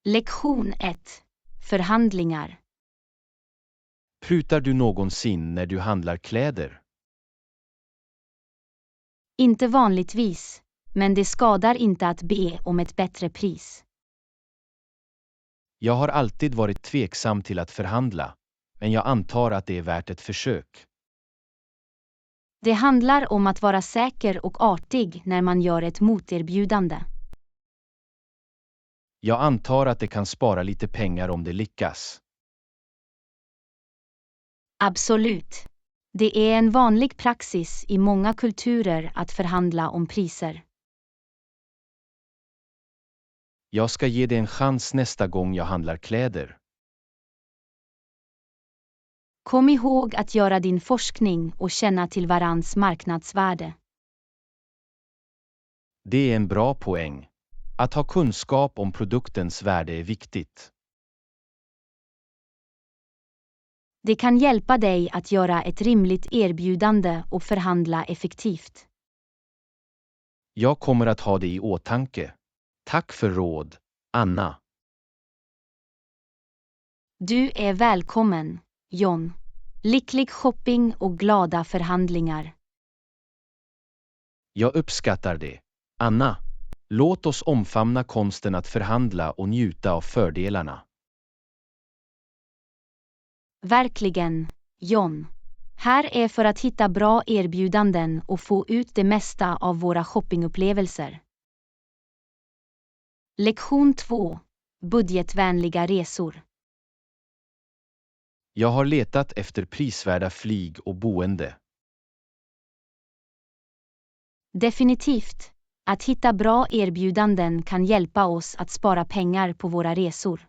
Lektion 1. Förhandlingar. Prutar du någonsin när du handlar kläder? Inte vanligtvis, men det skadar inte att be om ett bättre pris. Jag har alltid varit tveksam till att förhandla, men jag antar att det är värt ett försök. Det handlar om att vara säker och artig när man gör ett moterbjudande. Jag antar att det kan spara lite pengar om det lyckas. Absolut. Det är en vanlig praxis i många kulturer att förhandla om priser. Jag ska ge det en chans nästa gång jag handlar kläder. Kom ihåg att göra din forskning och känna till varans marknadsvärde. Det är en bra poäng. Att ha kunskap om produktens värde är viktigt. Det kan hjälpa dig att göra ett rimligt erbjudande och förhandla effektivt. Jag kommer att ha det i åtanke. Tack för råd, Anna. Du är välkommen, John. Lycklig shopping och glada förhandlingar. Jag uppskattar det. Anna, låt oss omfamna konsten att förhandla och njuta av fördelarna. Verkligen, John. Här är för att hitta bra erbjudanden och få ut det mesta av våra shoppingupplevelser. Lektion 2. Budgetvänliga resor. Jag har letat efter prisvärda flyg och boende. Definitivt. Att hitta bra erbjudanden kan hjälpa oss att spara pengar på våra resor.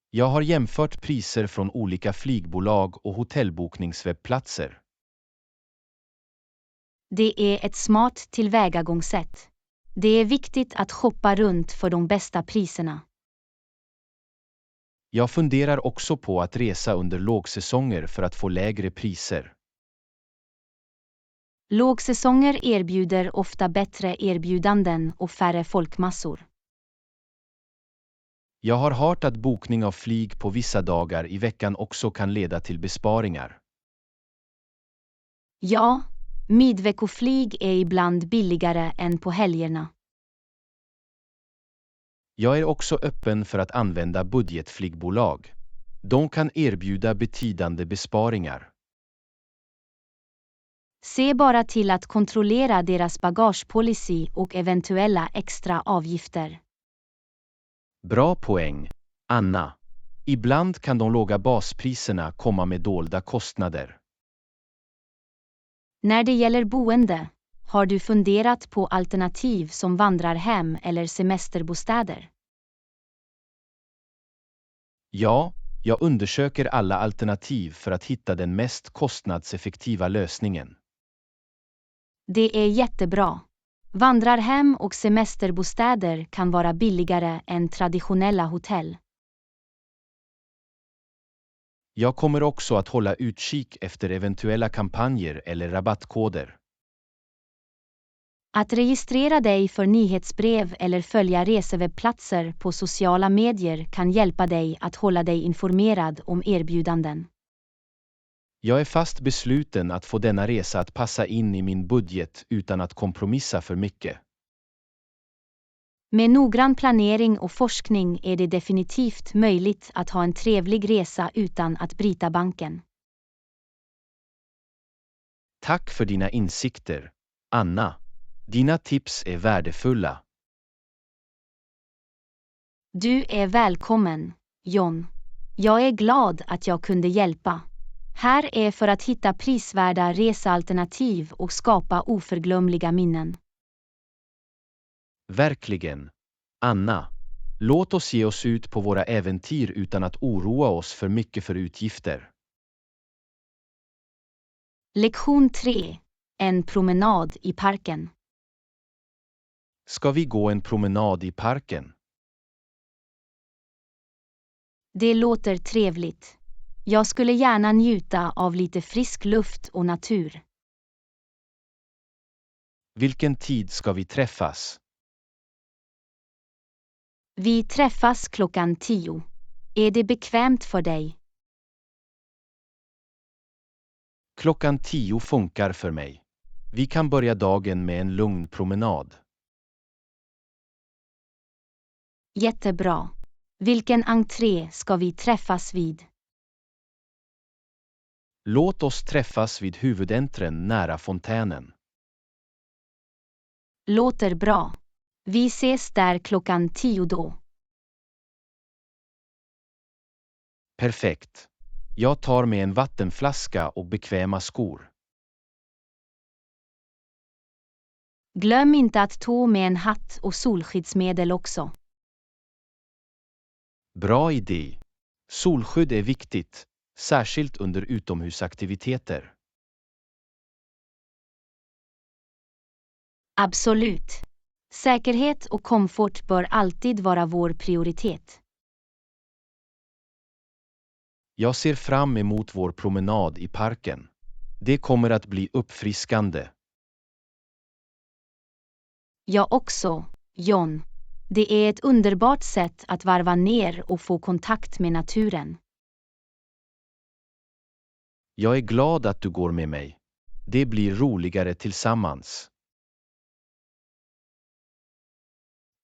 Jag har jämfört priser från olika flygbolag och hotellbokningswebbplatser. Det är ett smart tillvägagångssätt. Det är viktigt att shoppa runt för de bästa priserna. Jag funderar också på att resa under lågsäsonger för att få lägre priser. Lågsäsonger erbjuder ofta bättre erbjudanden och färre folkmassor. Jag har hört att bokning av flyg på vissa dagar i veckan också kan leda till besparingar. Ja, midveckoflyg är ibland billigare än på helgerna. Jag är också öppen för att använda budgetflygbolag. De kan erbjuda betydande besparingar. Se bara till att kontrollera deras bagagepolicy och eventuella extra avgifter. Bra poäng, Anna. Ibland kan de låga baspriserna komma med dolda kostnader. När det gäller boende, har du funderat på alternativ som vandrarhem eller semesterbostäder? Ja, jag undersöker alla alternativ för att hitta den mest kostnadseffektiva lösningen. Det är jättebra. Vandrarhem och semesterbostäder kan vara billigare än traditionella hotell. Jag kommer också att hålla utkik efter eventuella kampanjer eller rabattkoder. Att registrera dig för nyhetsbrev eller följa resewebbplatser på sociala medier kan hjälpa dig att hålla dig informerad om erbjudanden. Jag är fast besluten att få denna resa att passa in i min budget utan att kompromissa för mycket. Med noggrann planering och forskning är det definitivt möjligt att ha en trevlig resa utan att bryta banken. Tack för dina insikter, Anna. Dina tips är värdefulla. Du är välkommen, John. Jag är glad att jag kunde hjälpa. Här är för att hitta prisvärda resealternativ och skapa oförglömliga minnen. Verkligen. Anna, låt oss ge oss ut på våra äventyr utan att oroa oss för mycket för utgifter. Lektion 3. En promenad i parken. Ska vi gå en promenad i parken? Det låter trevligt. Jag skulle gärna njuta av lite frisk luft och natur. Vilken tid ska vi träffas? Vi träffas 10:00. Är det bekvämt för dig? 10:00 funkar för mig. Vi kan börja dagen med en lugn promenad. Jättebra. Vilken entré ska vi träffas vid? Låt oss träffas vid huvudentrén nära fontänen. Låter bra. Vi ses där 10:00 då. Perfekt. Jag tar med en vattenflaska och bekväma skor. Glöm inte att ta med en hatt och solskyddsmedel också. Bra idé. Solskydd är viktigt, särskilt under utomhusaktiviteter. Absolut. Säkerhet och komfort bör alltid vara vår prioritet. Jag ser fram emot vår promenad i parken. Det kommer att bli uppfriskande. Jag också, John. Det är ett underbart sätt att varva ner och få kontakt med naturen. Jag är glad att du går med mig. Det blir roligare tillsammans.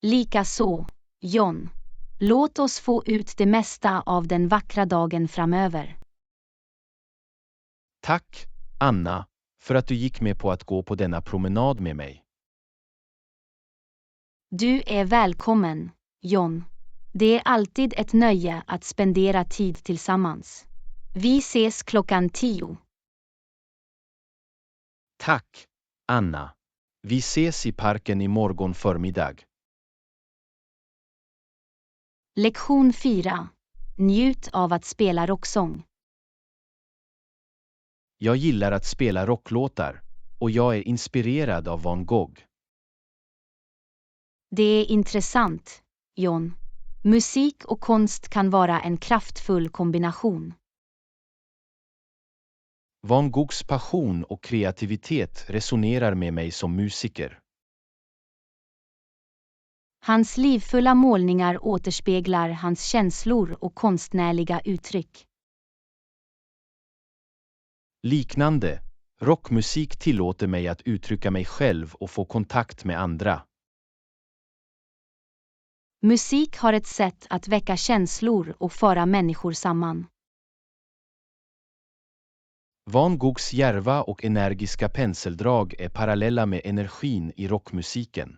Likaså, John. Låt oss få ut det mesta av den vackra dagen framöver. Tack, Anna, för att du gick med på att gå på denna promenad med mig. Du är välkommen, John. Det är alltid ett nöje att spendera tid tillsammans. Vi ses 10:00. Tack, Anna. Vi ses i parken imorgon förmiddag. Lektion 4. Njut av att spela rocksång. Jag gillar att spela rocklåtar, och jag är inspirerad av Van Gogh. Det är intressant, John. Musik och konst kan vara en kraftfull kombination. Van Goghs passion och kreativitet resonerar med mig som musiker. Hans livfulla målningar återspeglar hans känslor och konstnärliga uttryck. Liknande, rockmusik tillåter mig att uttrycka mig själv och få kontakt med andra. Musik har ett sätt att väcka känslor och föra människor samman. Van Goghs djärva och energiska penseldrag är parallella med energin i rockmusiken.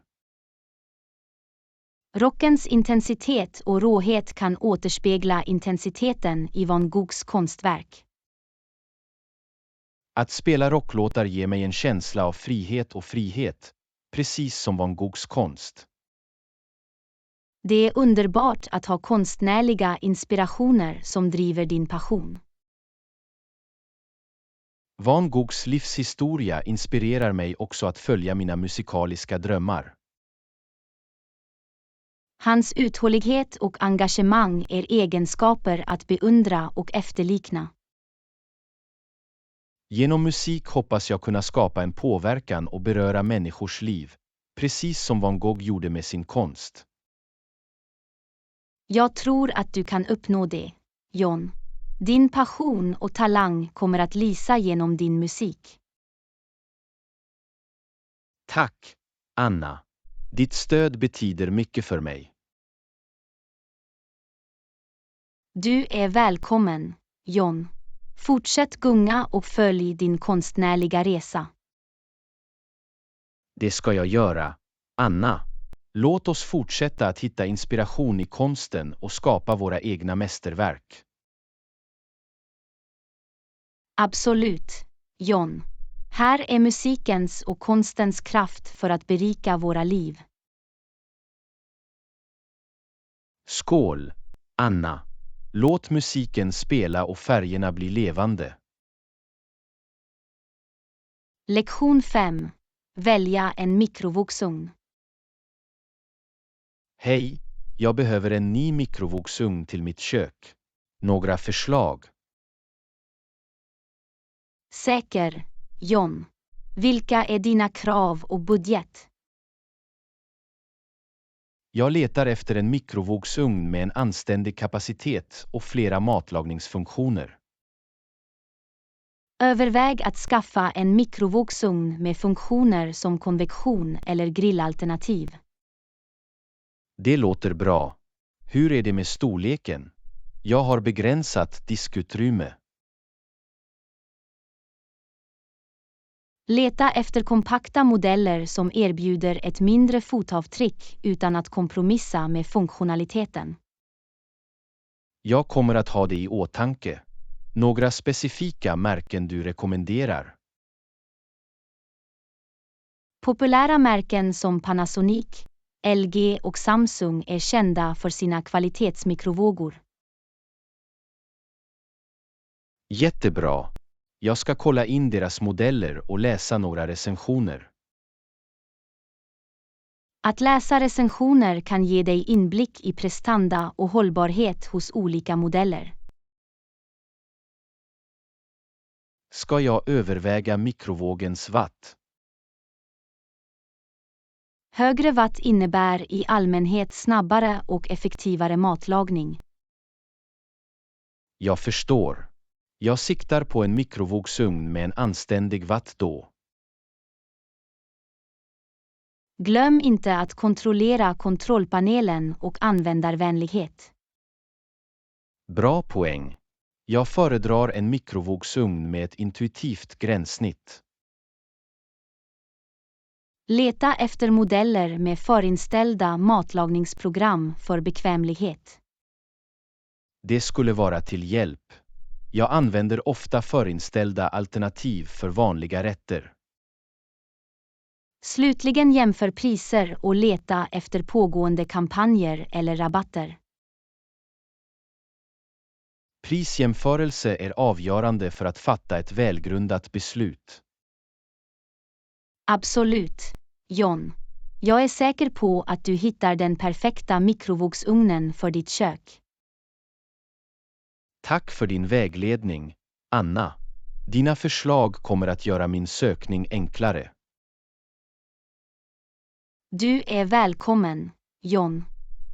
Rockens intensitet och råhet kan återspegla intensiteten i Van Goghs konstverk. Att spela rocklåtar ger mig en känsla av frihet, precis som Van Goghs konst. Det är underbart att ha konstnärliga inspirationer som driver din passion. Van Goghs livshistoria inspirerar mig också att följa mina musikaliska drömmar. Hans uthållighet och engagemang är egenskaper att beundra och efterlikna. Genom musik hoppas jag kunna skapa en påverkan och beröra människors liv, precis som Van Gogh gjorde med sin konst. Jag tror att du kan uppnå det, John. Din passion och talang kommer att lysa genom din musik. Tack, Anna. Ditt stöd betyder mycket för mig. Du är välkommen, John. Fortsätt gunga och följ din konstnärliga resa. Det ska jag göra, Anna. Låt oss fortsätta att hitta inspiration i konsten och skapa våra egna mästerverk. Absolut, John. Här är musikens och konstens kraft för att berika våra liv. Skål, Anna. Låt musiken spela och färgerna bli levande. Lektion 5. Välja en mikrovågsugn. Hej, jag behöver en ny mikrovågsugn till mitt kök. Några förslag? Säker, John. Vilka är dina krav och budget? Jag letar efter en mikrovågsugn med en anständig kapacitet och flera matlagningsfunktioner. Överväg att skaffa en mikrovågsugn med funktioner som konvektion eller grillalternativ. Det låter bra. Hur är det med storleken? Jag har begränsat diskutrymme. Leta efter kompakta modeller som erbjuder ett mindre fotavtryck utan att kompromissa med funktionaliteten. Jag kommer att ha det i åtanke. Några specifika märken du rekommenderar? Populära märken som Panasonic, LG och Samsung är kända för sina kvalitetsmikrovågor. Jättebra. Jag ska kolla in deras modeller och läsa några recensioner. Att läsa recensioner kan ge dig inblick i prestanda och hållbarhet hos olika modeller. Ska jag överväga mikrovågens watt? Högre watt innebär i allmänhet snabbare och effektivare matlagning. Jag förstår. Jag siktar på en mikrovågsugn med en anständig watt då. Glöm inte att kontrollera kontrollpanelen och användarvänlighet. Bra poäng. Jag föredrar en mikrovågsugn med ett intuitivt gränssnitt. Leta efter modeller med förinställda matlagningsprogram för bekvämlighet. Det skulle vara till hjälp. Jag använder ofta förinställda alternativ för vanliga rätter. Slutligen jämför priser och leta efter pågående kampanjer eller rabatter. Prisjämförelse är avgörande för att fatta ett välgrundat beslut. Absolut, John. Jag är säker på att du hittar den perfekta mikrovågsugnen för ditt kök. Tack för din vägledning, Anna. Dina förslag kommer att göra min sökning enklare. Du är välkommen, John.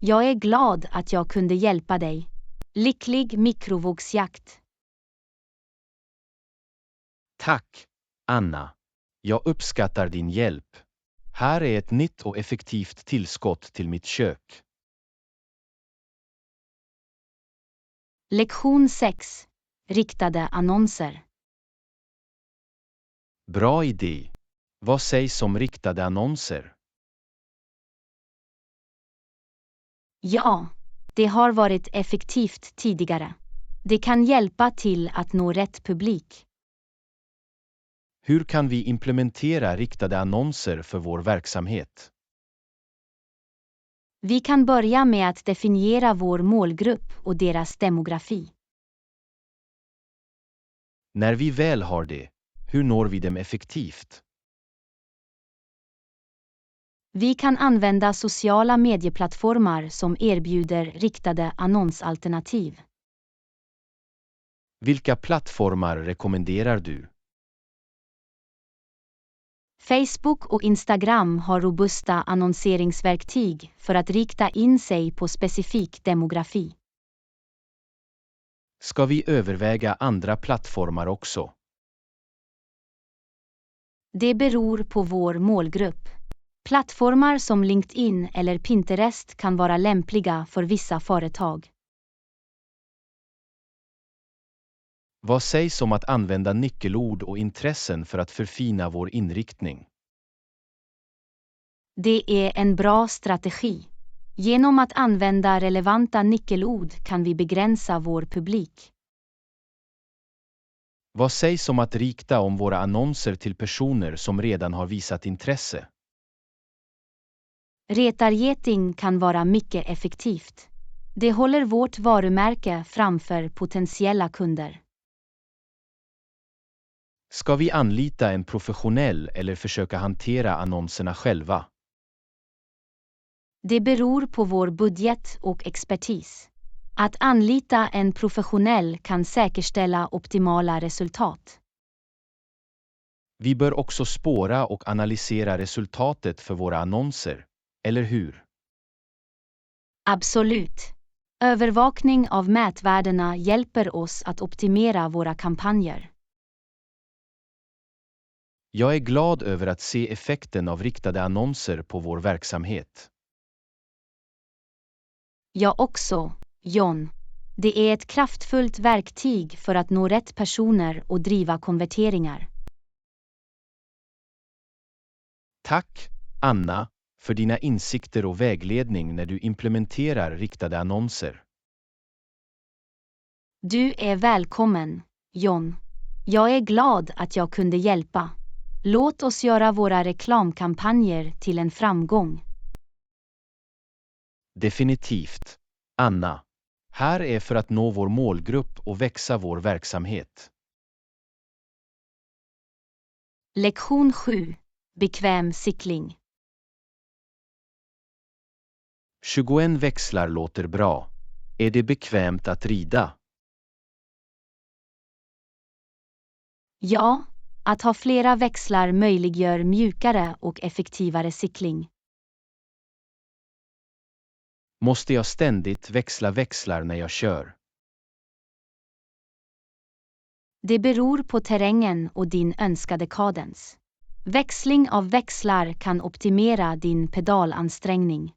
Jag är glad att jag kunde hjälpa dig. Lycklig mikrovågsjakt. Tack, Anna. Jag uppskattar din hjälp. Här är ett nytt och effektivt tillskott till mitt kök. Lektion 6. Riktade annonser. Bra idé. Vad sägs om riktade annonser? Ja, det har varit effektivt tidigare. Det kan hjälpa till att nå rätt publik. Hur kan vi implementera riktade annonser för vår verksamhet? Vi kan börja med att definiera vår målgrupp och deras demografi. När vi väl har det, hur når vi dem effektivt? Vi kan använda sociala medieplattformar som erbjuder riktade annonsalternativ. Vilka plattformar rekommenderar du? Facebook och Instagram har robusta annonseringsverktyg för att rikta in sig på specifik demografi. Ska vi överväga andra plattformar också? Det beror på vår målgrupp. Plattformar som LinkedIn eller Pinterest kan vara lämpliga för vissa företag. Vad sägs om att använda nyckelord och intressen för att förfina vår inriktning? Det är en bra strategi. Genom att använda relevanta nyckelord kan vi begränsa vår publik. Vad sägs om att rikta om våra annonser till personer som redan har visat intresse? Retargeting kan vara mycket effektivt. Det håller vårt varumärke framför potentiella kunder. Ska vi anlita en professionell eller försöka hantera annonserna själva? Det beror på vår budget och expertis. Att anlita en professionell kan säkerställa optimala resultat. Vi bör också spåra och analysera resultatet för våra annonser, eller hur? Absolut. Övervakning av mätvärdena hjälper oss att optimera våra kampanjer. Jag är glad över att se effekten av riktade annonser på vår verksamhet. Jag också, John. Det är ett kraftfullt verktyg för att nå rätt personer och driva konverteringar. Tack, Anna, för dina insikter och vägledning när du implementerar riktade annonser. Du är välkommen, John. Jag är glad att jag kunde hjälpa. Låt oss göra våra reklamkampanjer till en framgång. Definitivt. Anna. Här är för att nå vår målgrupp och växa vår verksamhet. Lektion 7. Bekväm cykling. 21 växlar låter bra. Är det bekvämt att rida? Ja, att ha flera växlar möjliggör mjukare och effektivare cykling. Måste jag ständigt växla växlar när jag kör? Det beror på terrängen och din önskade kadens. Växling av växlar kan optimera din pedalansträngning.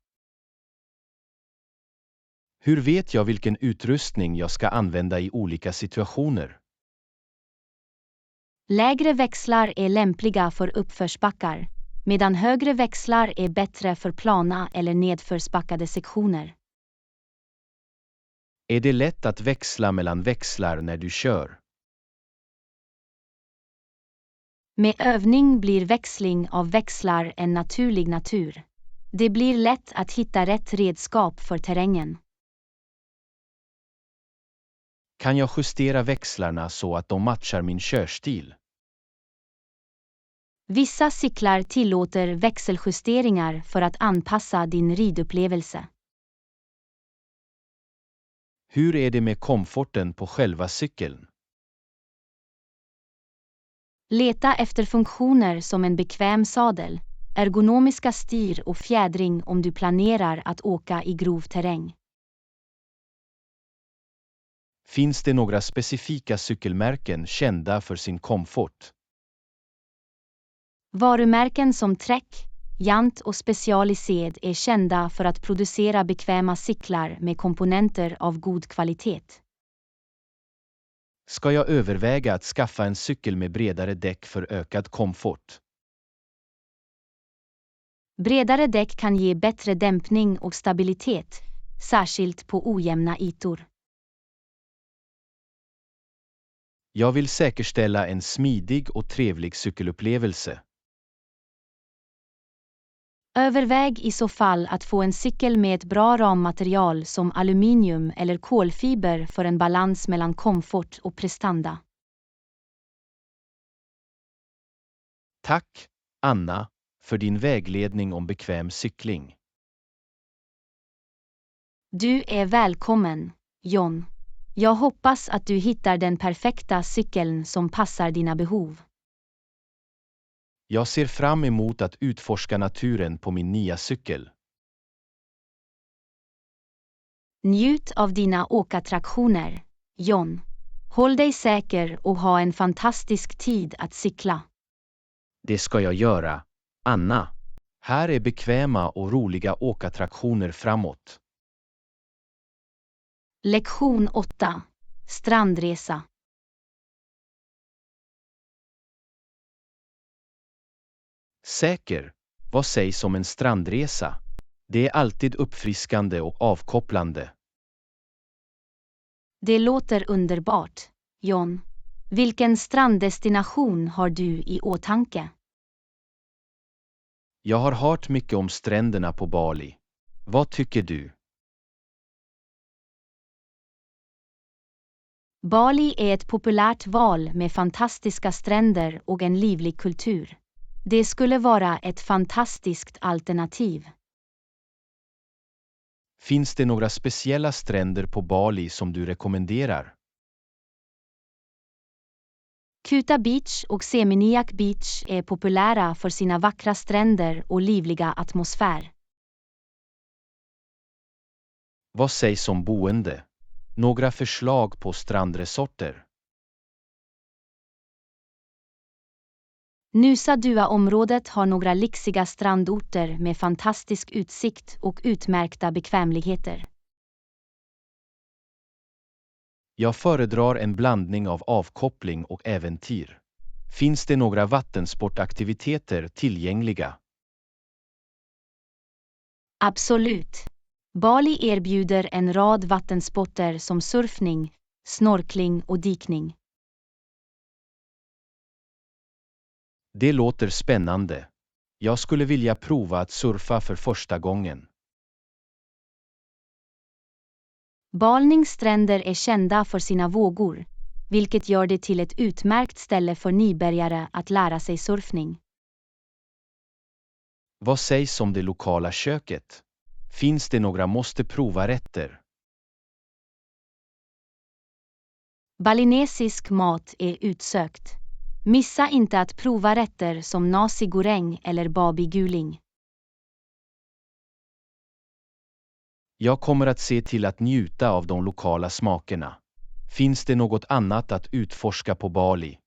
Hur vet jag vilken utrustning jag ska använda i olika situationer? Lägre växlar är lämpliga för uppförsbackar, medan högre växlar är bättre för plana eller nedförsbackade sektioner. Är det lätt att växla mellan växlar när du kör? Med övning blir växling av växlar en naturlig natur. Det blir lätt att hitta rätt redskap för terrängen. Kan jag justera växlarna så att de matchar min körstil? Vissa cyklar tillåter växeljusteringar för att anpassa din ridupplevelse. Hur är det med komforten på själva cykeln? Leta efter funktioner som en bekväm sadel, ergonomiska styr och fjädring om du planerar att åka i grov terräng. Finns det några specifika cykelmärken kända för sin komfort? Varumärken som Trek, Jant och Specialized är kända för att producera bekväma cyklar med komponenter av god kvalitet. Ska jag överväga att skaffa en cykel med bredare däck för ökad komfort? Bredare däck kan ge bättre dämpning och stabilitet, särskilt på ojämna ytor. Jag vill säkerställa en smidig och trevlig cykelupplevelse. Överväg i så fall att få en cykel med ett bra rammaterial som aluminium eller kolfiber för en balans mellan komfort och prestanda. Tack, Anna, för din vägledning om bekväm cykling. Du är välkommen, John. Jag hoppas att du hittar den perfekta cykeln som passar dina behov. Jag ser fram emot att utforska naturen på min nya cykel. Njut av dina åkattraktioner, John. Håll dig säker och ha en fantastisk tid att cykla. Det ska jag göra, Anna. Här är bekväma och roliga åkattraktioner framåt. Lektion 8. Strandresa. Säker. Vad sägs om en strandresa? Det är alltid uppfriskande och avkopplande. Det låter underbart, John. Vilken stranddestination har du i åtanke? Jag har hört mycket om stränderna på Bali. Vad tycker du? Bali är ett populärt val med fantastiska stränder och en livlig kultur. Det skulle vara ett fantastiskt alternativ. Finns det några speciella stränder på Bali som du rekommenderar? Kuta Beach och Seminyak Beach är populära för sina vackra stränder och livliga atmosfär. Vad sägs om boende? Några förslag på strandresorter? Nusa Dua-området har några lyxiga strandorter med fantastisk utsikt och utmärkta bekvämligheter. Jag föredrar en blandning av avkoppling och äventyr. Finns det några vattensportaktiviteter tillgängliga? Absolut. Bali erbjuder en rad vattensporter som surfning, snorkling och dykning. Det låter spännande. Jag skulle vilja prova att surfa för första gången. Balings stränder är kända för sina vågor, vilket gör det till ett utmärkt ställe för nybörjare att lära sig surfning. Vad sägs om det lokala köket? Finns det några måste-prova-rätter? Balinesisk mat är utsökt. Missa inte att prova rätter som nasi goreng eller babi guling. Jag kommer att se till att njuta av de lokala smakerna. Finns det något annat att utforska på Bali?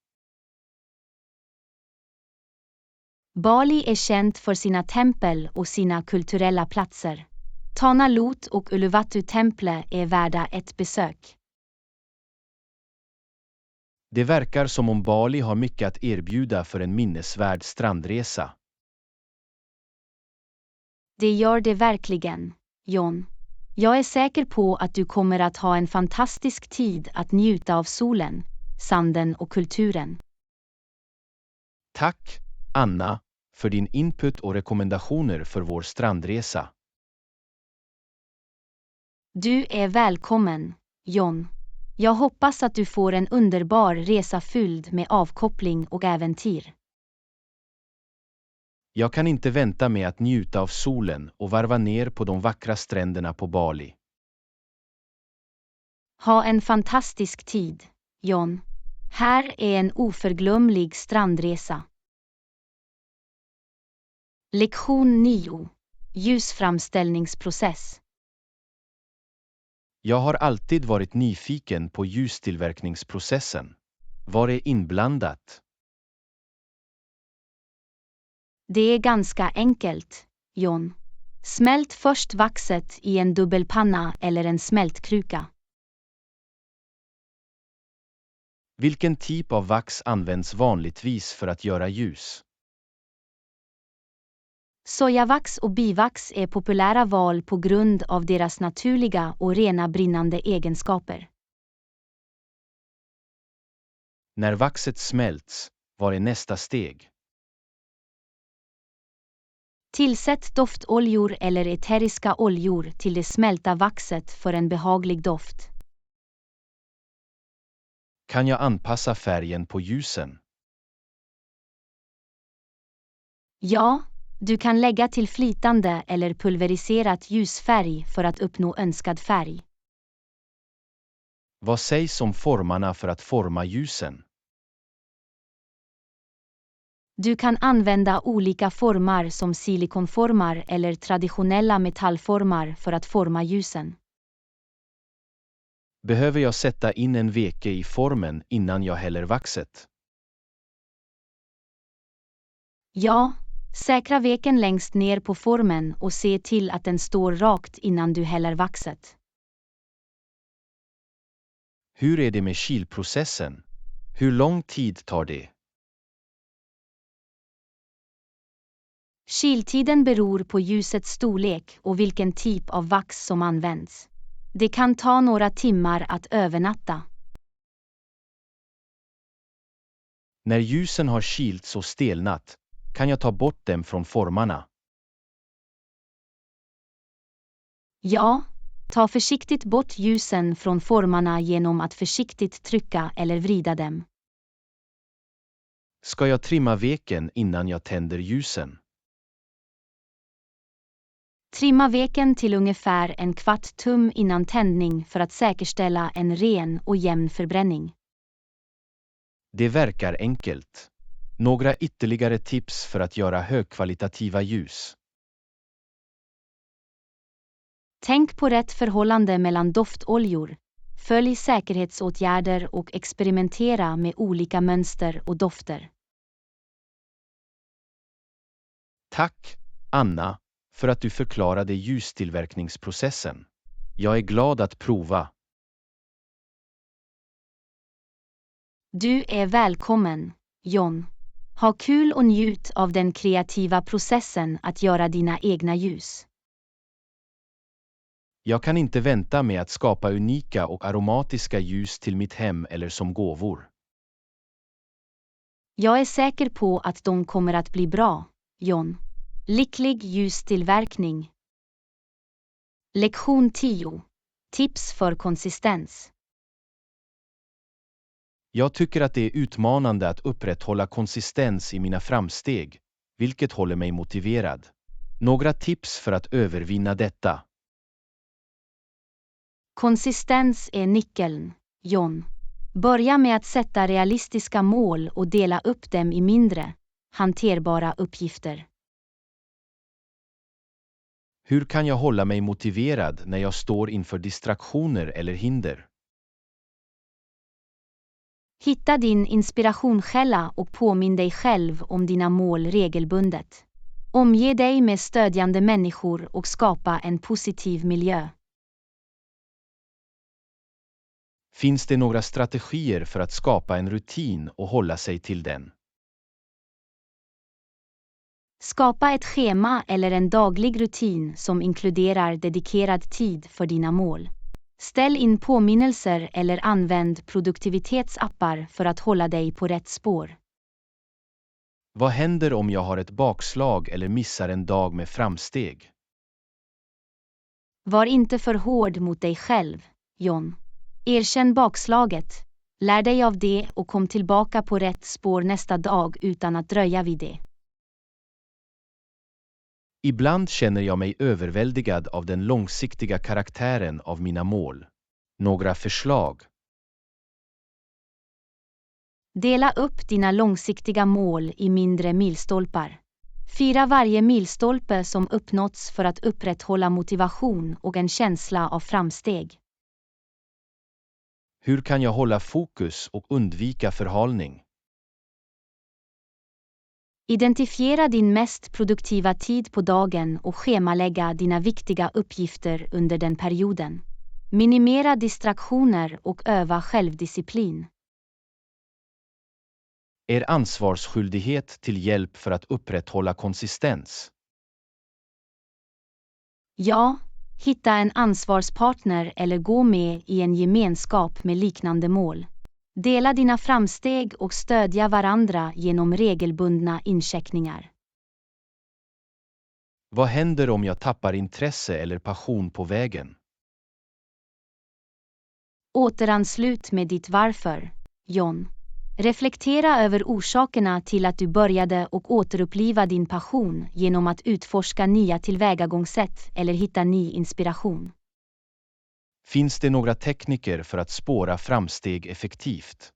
Bali är känt för sina tempel och sina kulturella platser. Tanah Lot och Uluwatu-temple är värda ett besök. Det verkar som om Bali har mycket att erbjuda för en minnesvärd strandresa. Det gör det verkligen, John. Jag är säker på att du kommer att ha en fantastisk tid att njuta av solen, sanden och kulturen. Tack, Anna, för din input och rekommendationer för vår strandresa. Du är välkommen, John. Jag hoppas att du får en underbar resa fylld med avkoppling och äventyr. Jag kan inte vänta med att njuta av solen och varva ner på de vackra stränderna på Bali. Ha en fantastisk tid, John. Här är en oförglömlig strandresa. Lektion 9. Ljusframställningsprocess. Jag har alltid varit nyfiken på ljustillverkningsprocessen. Vad är inblandat? Det är ganska enkelt, John. Smält först vaxet i en dubbelpanna eller en smältkruka. Vilken typ av vax används vanligtvis för att göra ljus? Sojavax och bivax är populära val på grund av deras naturliga och rena brinnande egenskaper. När vaxet smälts, vad är nästa steg? Tillsätt doftoljor eller eteriska oljor till det smälta vaxet för en behaglig doft. Kan jag anpassa färgen på ljusen? Ja, du kan lägga till flytande eller pulveriserat ljusfärg för att uppnå önskad färg. Vad sägs om formarna för att forma ljusen? Du kan använda olika formar som silikonformar eller traditionella metallformar för att forma ljusen. Behöver jag sätta in en veke i formen innan jag häller vaxet? Ja, säkra veken längst ner på formen och se till att den står rakt innan du häller vaxet. Hur är det med kylprocessen? Hur lång tid tar det? Kyltiden beror på ljusets storlek och vilken typ av vax som används. Det kan ta några timmar att övernatta. När ljusen har kylts och stelnat, kan jag ta bort dem från formarna? Ja, ta försiktigt bort ljusen från formarna genom att försiktigt trycka eller vrida dem. Ska jag trimma veken innan jag tänder ljusen? Trimma veken till ungefär 1/4 tum innan tändning för att säkerställa en ren och jämn förbränning. Det verkar enkelt. Några ytterligare tips för att göra högkvalitativa ljus? Tänk på rätt förhållande mellan doftoljor. Följ säkerhetsåtgärder och experimentera med olika mönster och dofter. Tack, Anna, för att du förklarade ljustillverkningsprocessen. Jag är glad att prova. Du är välkommen, John. Ha kul och njut av den kreativa processen att göra dina egna ljus. Jag kan inte vänta med att skapa unika och aromatiska ljus till mitt hem eller som gåvor. Jag är säker på att de kommer att bli bra, John. Lycklig ljustillverkning. Lektion 10. Tips för konsistens. Jag tycker att det är utmanande att upprätthålla konsistens i mina framsteg, vilket håller mig motiverad. Några tips för att övervinna detta. Konsistens är nyckeln, John. Börja med att sätta realistiska mål och dela upp dem i mindre, hanterbara uppgifter. Hur kan jag hålla mig motiverad när jag står inför distraktioner eller hinder? Hitta din inspirationskälla och påminn dig själv om dina mål regelbundet. Omge dig med stödjande människor och skapa en positiv miljö. Finns det några strategier för att skapa en rutin och hålla sig till den? Skapa ett schema eller en daglig rutin som inkluderar dedikerad tid för dina mål. Ställ in påminnelser eller använd produktivitetsappar för att hålla dig på rätt spår. Vad händer om jag har ett bakslag eller missar en dag med framsteg? Var inte för hård mot dig själv, John. Erkänn bakslaget, lär dig av det och kom tillbaka på rätt spår nästa dag utan att dröja vid det. Ibland känner jag mig överväldigad av den långsiktiga karaktären av mina mål. Några förslag? Dela upp dina långsiktiga mål i mindre milstolpar. Fira varje milstolpe som uppnåtts för att upprätthålla motivation och en känsla av framsteg. Hur kan jag hålla fokus och undvika förhalning? Identifiera din mest produktiva tid på dagen och schemalägga dina viktiga uppgifter under den perioden. Minimera distraktioner och öva självdisciplin. Är ansvarsskyldighet till hjälp för att upprätthålla konsistens? Ja, hitta en ansvarspartner eller gå med i en gemenskap med liknande mål. Dela dina framsteg och stödja varandra genom regelbundna incheckningar. Vad händer om jag tappar intresse eller passion på vägen? Återanslut med ditt varför, John. Reflektera över orsakerna till att du började och återuppliva din passion genom att utforska nya tillvägagångssätt eller hitta ny inspiration. Finns det några tekniker för att spåra framsteg effektivt?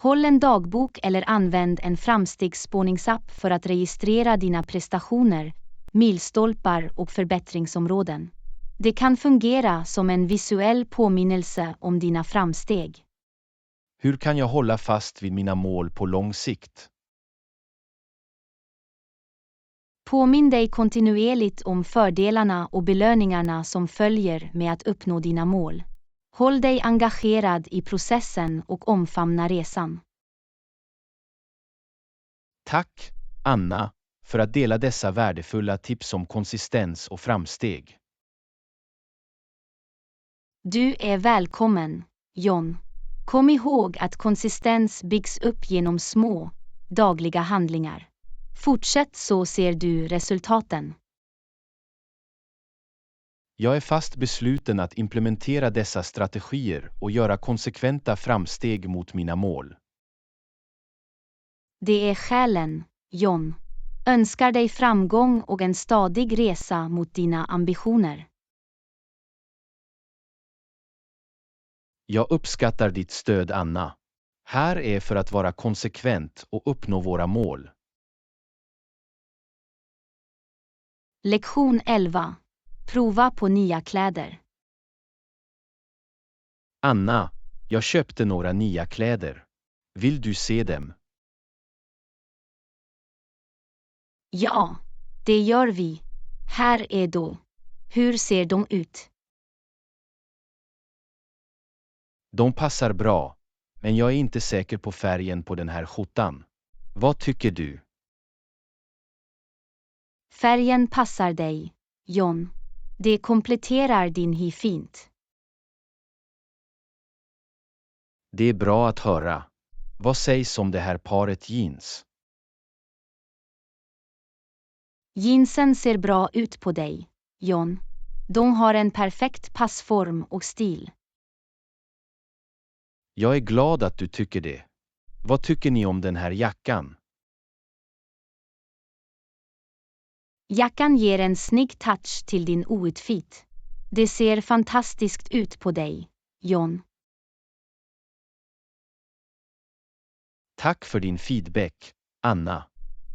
Håll en dagbok eller använd en framstegsspårningsapp för att registrera dina prestationer, milstolpar och förbättringsområden. Det kan fungera som en visuell påminnelse om dina framsteg. Hur kan jag hålla fast vid mina mål på lång sikt? Påminn dig kontinuerligt om fördelarna och belöningarna som följer med att uppnå dina mål. Håll dig engagerad i processen och omfamna resan. Tack, Anna, för att dela dessa värdefulla tips om konsistens och framsteg. Du är välkommen, John. Kom ihåg att konsistens byggs upp genom små, dagliga handlingar. Fortsätt så ser du resultaten. Jag är fast besluten att implementera dessa strategier och göra konsekventa framsteg mot mina mål. Det är själen, John. Önskar dig framgång och en stadig resa mot dina ambitioner. Jag uppskattar ditt stöd, Anna. Här är för att vara konsekvent och uppnå våra mål. Lektion 11. Prova på nya kläder. Anna, jag köpte några nya kläder. Vill du se dem? Ja, det gör vi. Här är då. Hur ser de ut? De passar bra, men jag är inte säker på färgen på den här skjortan. Vad tycker du? Färgen passar dig, John. Det kompletterar din hy fint. Det är bra att höra. Vad sägs om det här paret jeans? Jeansen ser bra ut på dig, John. De har en perfekt passform och stil. Jag är glad att du tycker det. Vad tycker ni om den här jackan? Jackan ger en snygg touch till din outfit. Det ser fantastiskt ut på dig, John. Tack för din feedback, Anna.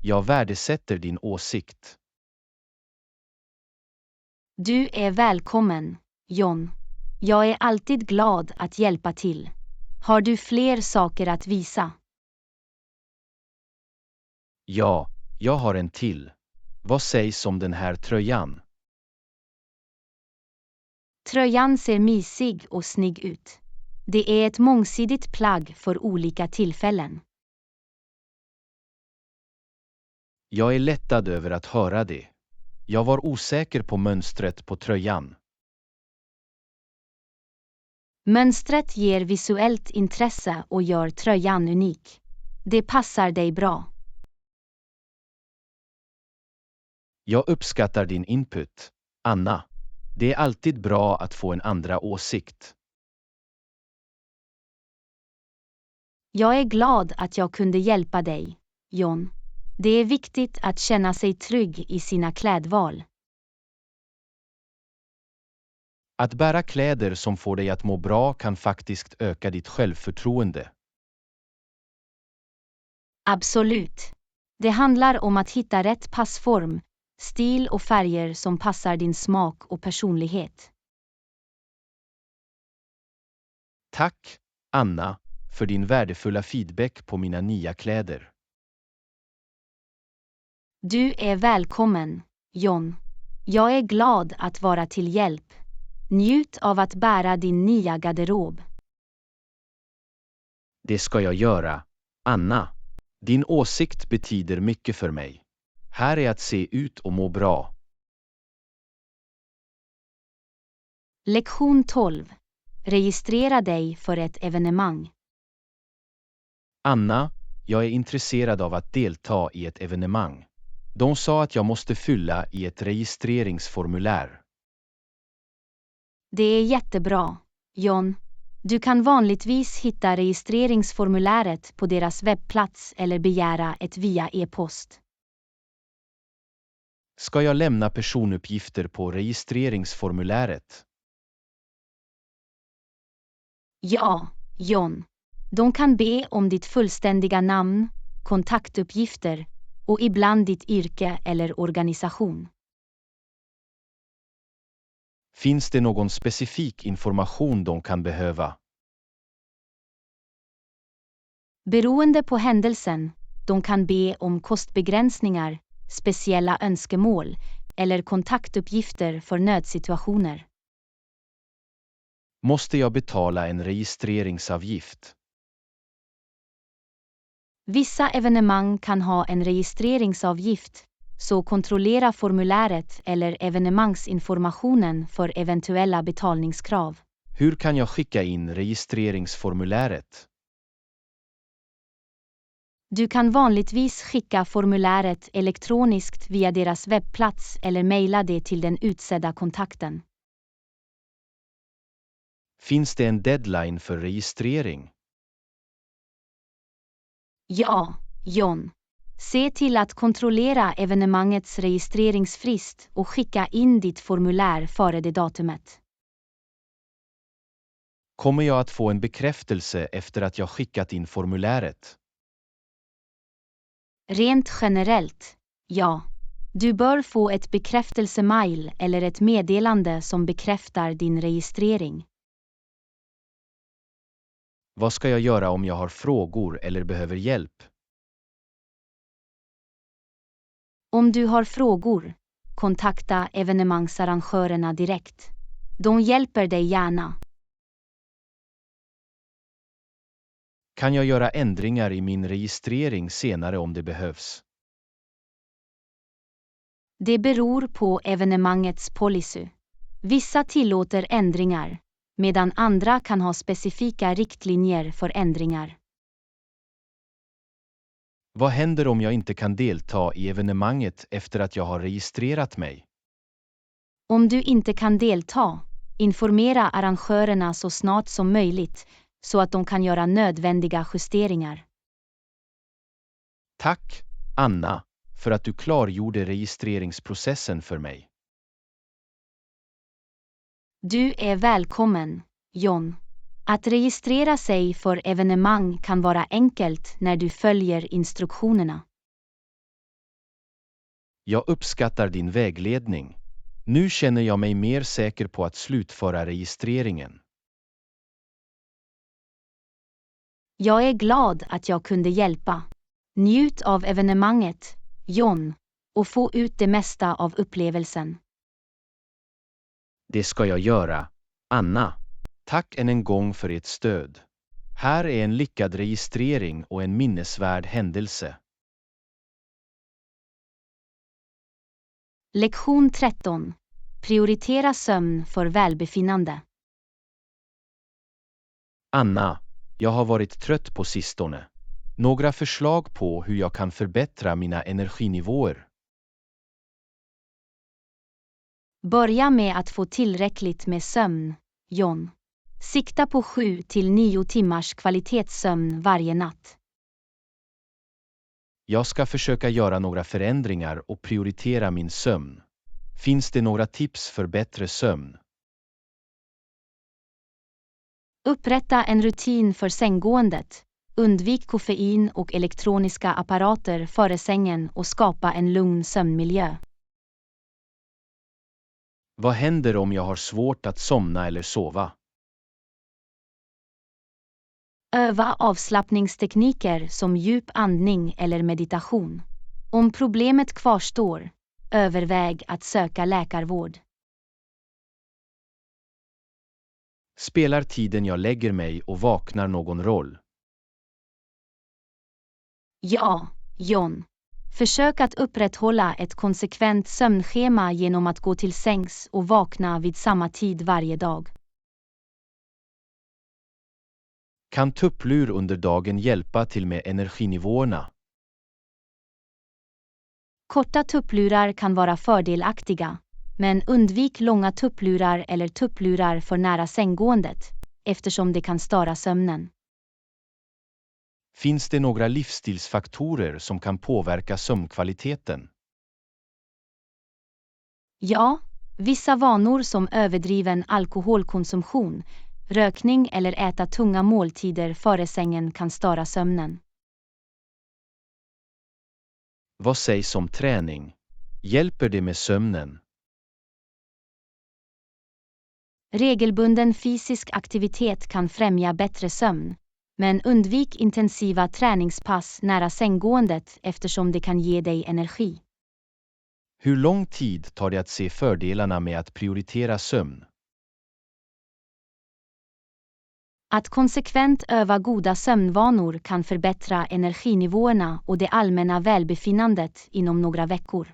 Jag värdesätter din åsikt. Du är välkommen, John. Jag är alltid glad att hjälpa till. Har du fler saker att visa? Ja, jag har en till. Vad sägs om den här tröjan? Tröjan ser mysig och snygg ut. Det är ett mångsidigt plagg för olika tillfällen. Jag är lättad över att höra det. Jag var osäker på mönstret på tröjan. Mönstret ger visuellt intresse och gör tröjan unik. Det passar dig bra. Jag uppskattar din input, Anna. Det är alltid bra att få en andra åsikt. Jag är glad att jag kunde hjälpa dig, John. Det är viktigt att känna sig trygg i sina klädval. Att bära kläder som får dig att må bra kan faktiskt öka ditt självförtroende. Absolut. Det handlar om att hitta rätt passform, stil och färger som passar din smak och personlighet. Tack, Anna, för din värdefulla feedback på mina nya kläder. Du är välkommen, John. Jag är glad att vara till hjälp. Njut av att bära din nya garderob. Det ska jag göra, Anna. Din åsikt betyder mycket för mig. Här är att se ut och må bra. Lektion 12. Registrera dig för ett evenemang. Anna, jag är intresserad av att delta i ett evenemang. De sa att jag måste fylla i ett registreringsformulär. Det är jättebra, John. Du kan vanligtvis hitta registreringsformuläret på deras webbplats eller begära ett via e-post. Ska jag lämna personuppgifter på registreringsformuläret? Ja, John. De kan be om ditt fullständiga namn, kontaktuppgifter och ibland ditt yrke eller organisation. Finns det någon specifik information de kan behöva? Beroende på händelsen, de kan be om kostbegränsningar, speciella önskemål eller kontaktuppgifter för nödsituationer. Måste jag betala en registreringsavgift? Vissa evenemang kan ha en registreringsavgift, så kontrollera formuläret eller evenemangsinformationen för eventuella betalningskrav. Hur kan jag skicka in registreringsformuläret? Du kan vanligtvis skicka formuläret elektroniskt via deras webbplats eller mejla det till den utsedda kontakten. Finns det en deadline för registrering? Ja, John. Se till att kontrollera evenemangets registreringsfrist och skicka in ditt formulär före det datumet. Kommer jag att få en bekräftelse efter att jag skickat in formuläret? Rent generellt, ja. Du bör få ett bekräftelsemail eller ett meddelande som bekräftar din registrering. Vad ska jag göra om jag har frågor eller behöver hjälp? Om du har frågor, kontakta evenemangsarrangörerna direkt. De hjälper dig gärna. Kan jag göra ändringar i min registrering senare om det behövs? Det beror på evenemangets policy. Vissa tillåter ändringar, medan andra kan ha specifika riktlinjer för ändringar. Vad händer om jag inte kan delta i evenemanget efter att jag har registrerat mig? Om du inte kan delta, informera arrangörerna så snart som möjligt så att de kan göra nödvändiga justeringar. Tack, Anna, för att du klargjorde registreringsprocessen för mig. Du är välkommen, John. Att registrera sig för evenemang kan vara enkelt när du följer instruktionerna. Jag uppskattar din vägledning. Nu känner jag mig mer säker på att slutföra registreringen. Jag är glad att jag kunde hjälpa. Njut av evenemanget, John, och få ut det mesta av upplevelsen. Det ska jag göra, Anna. Tack än en gång för ert stöd. Här är en lyckad registrering och en minnesvärd händelse. Lektion 13. Prioritera sömn för välbefinnande. Anna, jag har varit trött på sistone. Några förslag på hur jag kan förbättra mina energinivåer? Börja med att få tillräckligt med sömn, John. Sikta på 7 till 9 timmars kvalitetssömn varje natt. Jag ska försöka göra några förändringar och prioritera min sömn. Finns det några tips för bättre sömn? Upprätta en rutin för sänggåendet. Undvik koffein och elektroniska apparater före sängen och skapa en lugn sömnmiljö. Vad händer om jag har svårt att somna eller sova? Öva avslappningstekniker som djup andning eller meditation. Om problemet kvarstår, överväg att söka läkarvård. Spelar tiden jag lägger mig och vaknar någon roll? Ja, John. Försök att upprätthålla ett konsekvent sömnschema genom att gå till sängs och vakna vid samma tid varje dag. Kan tupplur under dagen hjälpa till med energinivåerna? Korta tupplurar kan vara fördelaktiga, men undvik långa tupplurar eller tupplurar för nära sänggåendet, eftersom det kan störa sömnen. Finns det några livsstilsfaktorer som kan påverka sömnkvaliteten? Ja, vissa vanor som överdriven alkoholkonsumtion, rökning eller äta tunga måltider före sängen kan störa sömnen. Vad sägs om träning? Hjälper det med sömnen? Regelbunden fysisk aktivitet kan främja bättre sömn, men undvik intensiva träningspass nära sänggåendet eftersom det kan ge dig energi. Hur lång tid tar det att se fördelarna med att prioritera sömn? Att konsekvent öva goda sömnvanor kan förbättra energinivåerna och det allmänna välbefinnandet inom några veckor.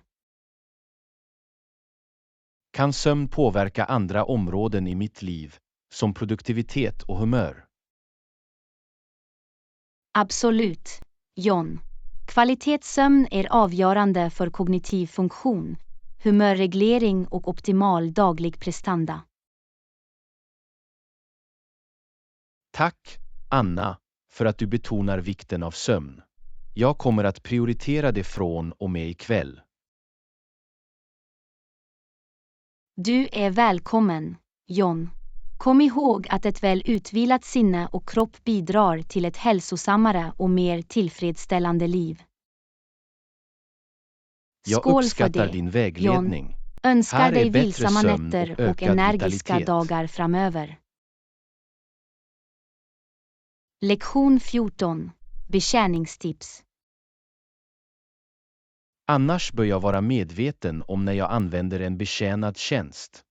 Kan sömn påverka andra områden i mitt liv, som produktivitet och humör? Absolut, John. Kvalitetssömn är avgörande för kognitiv funktion, humörreglering och optimal daglig prestanda. Tack, Anna, för att du betonar vikten av sömn. Jag kommer att prioritera det från och med ikväll. Du är välkommen, John. Kom ihåg att ett väl utvilat sinne och kropp bidrar till ett hälsosammare och mer tillfredsställande liv. Jag Skål för uppskattar det, din John. vägledning. Önskar Här är dig bättre vilsamma sömn nätter och och ökad energiska vitalitet. dagar framöver. Lektion 14. Betjäningstips. Annars bör jag vara medveten om när jag använder en betjänad tjänst.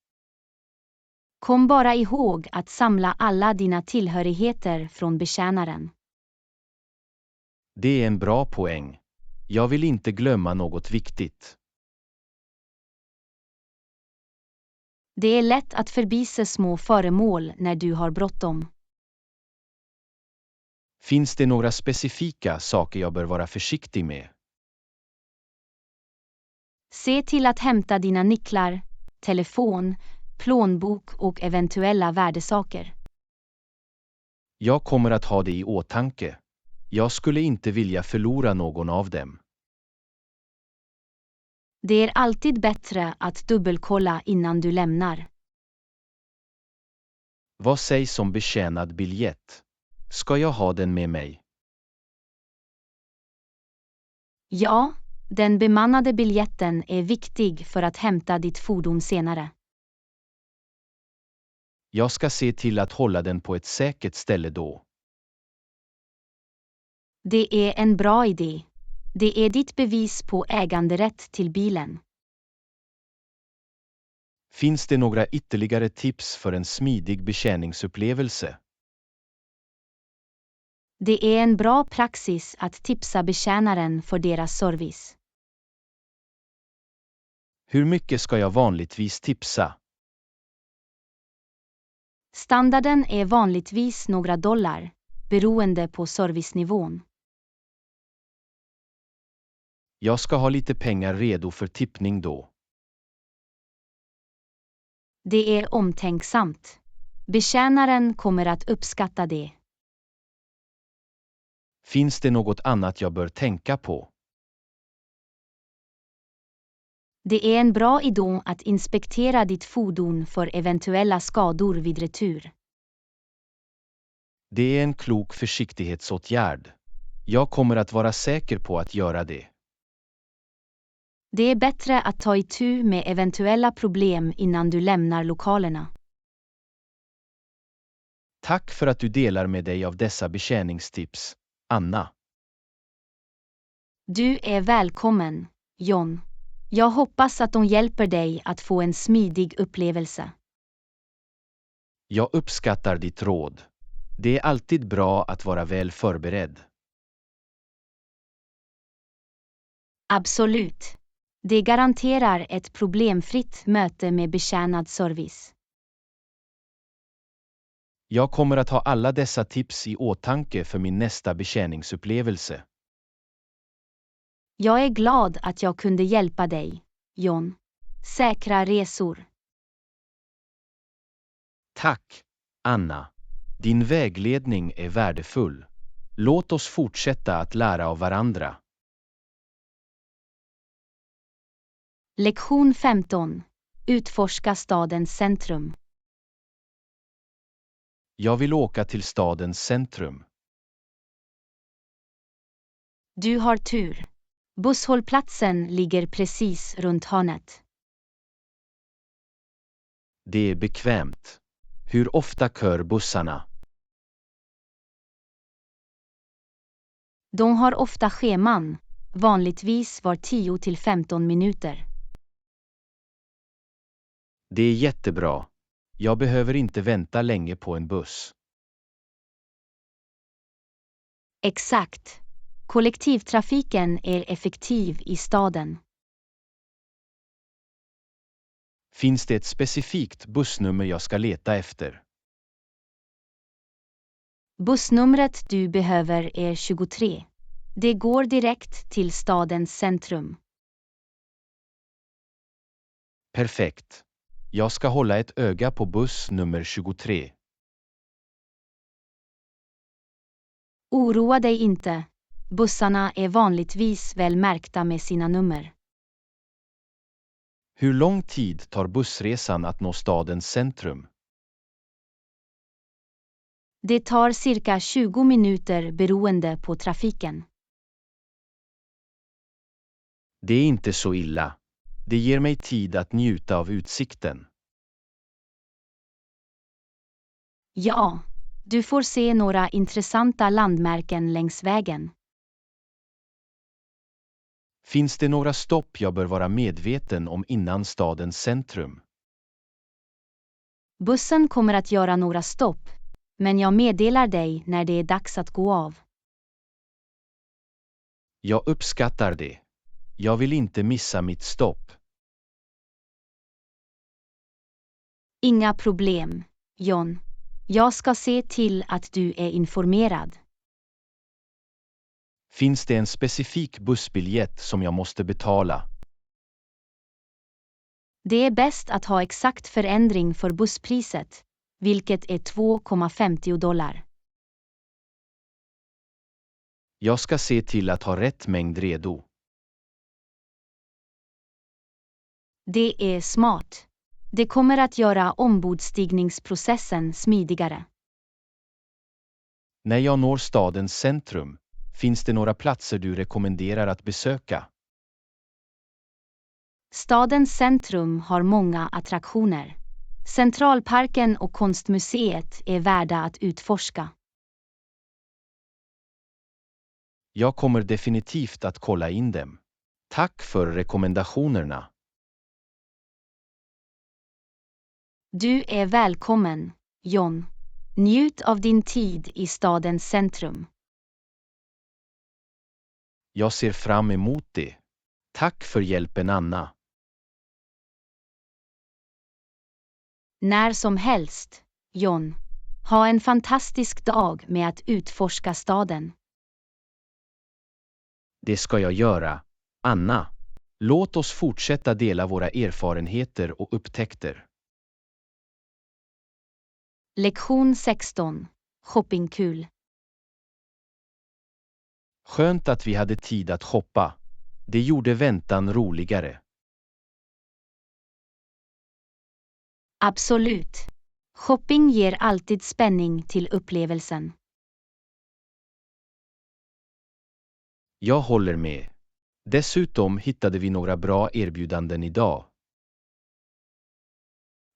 Kom bara ihåg att samla alla dina tillhörigheter från betjänaren. Det är en bra poäng. Jag vill inte glömma något viktigt. Det är lätt att förbise små föremål när du har bråttom. Finns det några specifika saker jag bör vara försiktig med? Se till att hämta dina nycklar, telefon, plånbok och eventuella värdesaker. Jag kommer att ha det i åtanke. Jag skulle inte vilja förlora någon av dem. Det är alltid bättre att dubbelkolla innan du lämnar. Vad sägs om betjänad biljett? Ska jag ha den med mig? Ja, den bemannade biljetten är viktig för att hämta ditt fordon senare. Jag ska se till att hålla den på ett säkert ställe då. Det är en bra idé. Det är ditt bevis på äganderätt till bilen. Finns det några ytterligare tips för en smidig betjäningsupplevelse? Det är en bra praxis att tipsa betjänaren för deras service. Hur mycket ska jag vanligtvis tipsa? Standarden är vanligtvis några dollar, beroende på servicenivån. Jag ska ha lite pengar redo för tippning då. Det är omtänksamt. Betjänaren kommer att uppskatta det. Finns det något annat jag bör tänka på? Det är en bra idé att inspektera ditt fordon för eventuella skador vid retur. Det är en klok försiktighetsåtgärd. Jag kommer att vara säker på att göra det. Det är bättre att ta itu med eventuella problem innan du lämnar lokalerna. Tack för att du delar med dig av dessa betjäningstips, Anna. Du är välkommen, John. Jag hoppas att de hjälper dig att få en smidig upplevelse. Jag uppskattar ditt råd. Det är alltid bra att vara väl förberedd. Absolut. Det garanterar ett problemfritt möte med betjänad service. Jag kommer att ha alla dessa tips i åtanke för min nästa betjäningsupplevelse. Jag är glad att jag kunde hjälpa dig, John. Säkra resor. Tack, Anna. Din vägledning är värdefull. Låt oss fortsätta att lära av varandra. Lektion 15. Utforska stadens centrum. Jag vill åka till stadens centrum. Du har tur. Busshållplatsen ligger precis runt hörnet. Det är bekvämt. Hur ofta kör bussarna? De har ofta scheman, vanligtvis var 10 till 15 minuter. Det är jättebra. Jag behöver inte vänta länge på en buss. Exakt. Kollektivtrafiken är effektiv i staden. Finns det ett specifikt bussnummer jag ska leta efter? Bussnumret du behöver är 23. Det går direkt till stadens centrum. Perfekt. Jag ska hålla ett öga på buss nummer 23. Oroa dig inte. Bussarna är vanligtvis väl märkta med sina nummer. Hur lång tid tar bussresan att nå stadens centrum? Det tar cirka 20 minuter beroende på trafiken. Det är inte så illa. Det ger mig tid att njuta av utsikten. Ja, du får se några intressanta landmärken längs vägen. Finns det några stopp jag bör vara medveten om innan stadens centrum? Bussen kommer att göra några stopp, men jag meddelar dig när det är dags att gå av. Jag uppskattar det. Jag vill inte missa mitt stopp. Inga problem, John. Jag ska se till att du är informerad. Finns det en specifik bussbiljett som jag måste betala? Det är bäst att ha exakt förändring för busspriset, vilket är $2,50. Jag ska se till att ha rätt mängd redo. Det är smart. Det kommer att göra ombordstigningsprocessen smidigare. När jag når stadens centrum, finns det några platser du rekommenderar att besöka? Stadens centrum har många attraktioner. Centralparken och konstmuseet är värda att utforska. Jag kommer definitivt att kolla in dem. Tack för rekommendationerna. Du är välkommen, John. Njut av din tid i stadens centrum. Jag ser fram emot det. Tack för hjälpen, Anna. När som helst, John. Ha en fantastisk dag med att utforska staden. Det ska jag göra, Anna. Låt oss fortsätta dela våra erfarenheter och upptäckter. Lektion 16. Shoppingkul. Skönt att vi hade tid att shoppa. Det gjorde väntan roligare. Absolut. Shopping ger alltid spänning till upplevelsen. Jag håller med. Dessutom hittade vi några bra erbjudanden idag.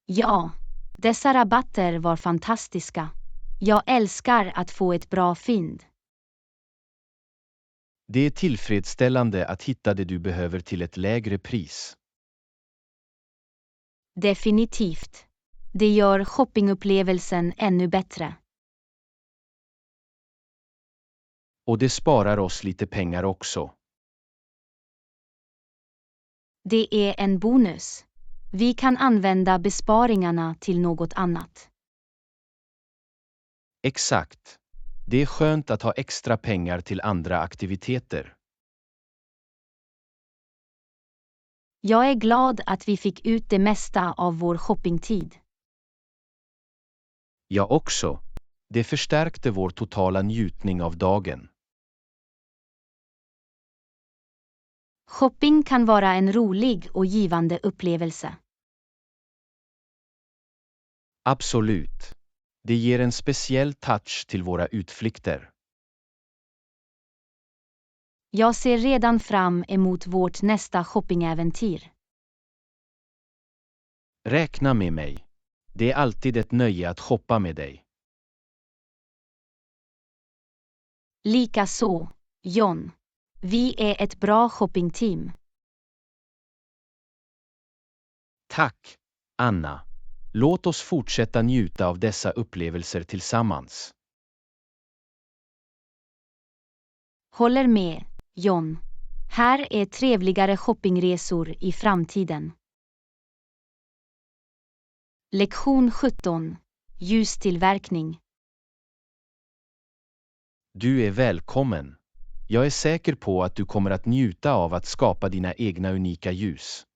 Ja, dessa rabatter var fantastiska. Jag älskar att få ett bra fynd. Det är tillfredsställande att hitta det du behöver till ett lägre pris. Definitivt. Det gör shoppingupplevelsen ännu bättre. Och det sparar oss lite pengar också. Det är en bonus. Vi kan använda besparingarna till något annat. Exakt. Det är skönt att ha extra pengar till andra aktiviteter. Jag är glad att vi fick ut det mesta av vår shoppingtid. Jag också. Det förstärkte vår totala njutning av dagen. Shopping kan vara en rolig och givande upplevelse. Absolut. Det ger en speciell touch till våra utflykter. Jag ser redan fram emot vårt nästa shoppingäventyr. Räkna med mig. Det är alltid ett nöje att shoppa med dig. Likaså, John. Vi är ett bra shoppingteam. Tack, Anna. Låt oss fortsätta njuta av dessa upplevelser tillsammans. Håller med, John. Här är trevligare shoppingresor i framtiden. Lektion 17. Ljustillverkning. Du är välkommen. Jag är säker på att du kommer att njuta av att skapa dina egna unika ljus.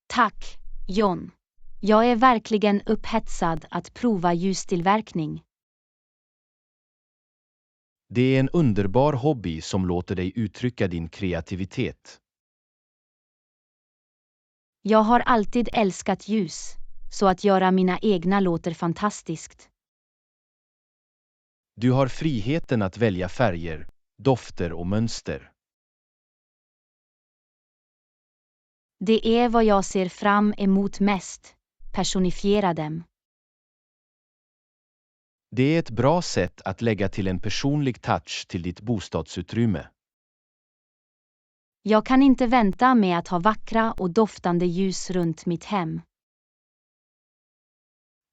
Tack, John. Jag är verkligen upphetsad att prova ljustillverkning. Det är en underbar hobby som låter dig uttrycka din kreativitet. Jag har alltid älskat ljus, så att göra mina egna låter fantastiskt. Du har friheten att välja färger, dofter och mönster. Det är vad jag ser fram emot mest. Personifiera dem. Det är ett bra sätt att lägga till en personlig touch till ditt bostadsutrymme. Jag kan inte vänta med att ha vackra och doftande ljus runt mitt hem.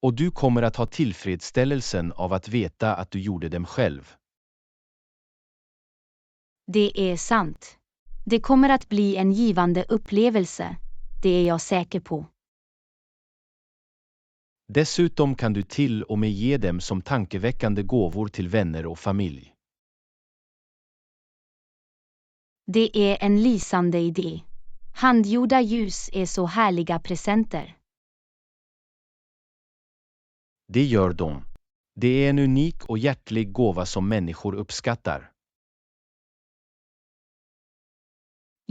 Och du kommer att ha tillfredsställelsen av att veta att du gjorde dem själv. Det är sant. Det kommer att bli en givande upplevelse, det är jag säker på. Dessutom kan du till och med ge dem som tankeväckande gåvor till vänner och familj. Det är en lysande idé. Handgjorda ljus är så härliga presenter. Det gör de. Det är en unik och hjärtlig gåva som människor uppskattar.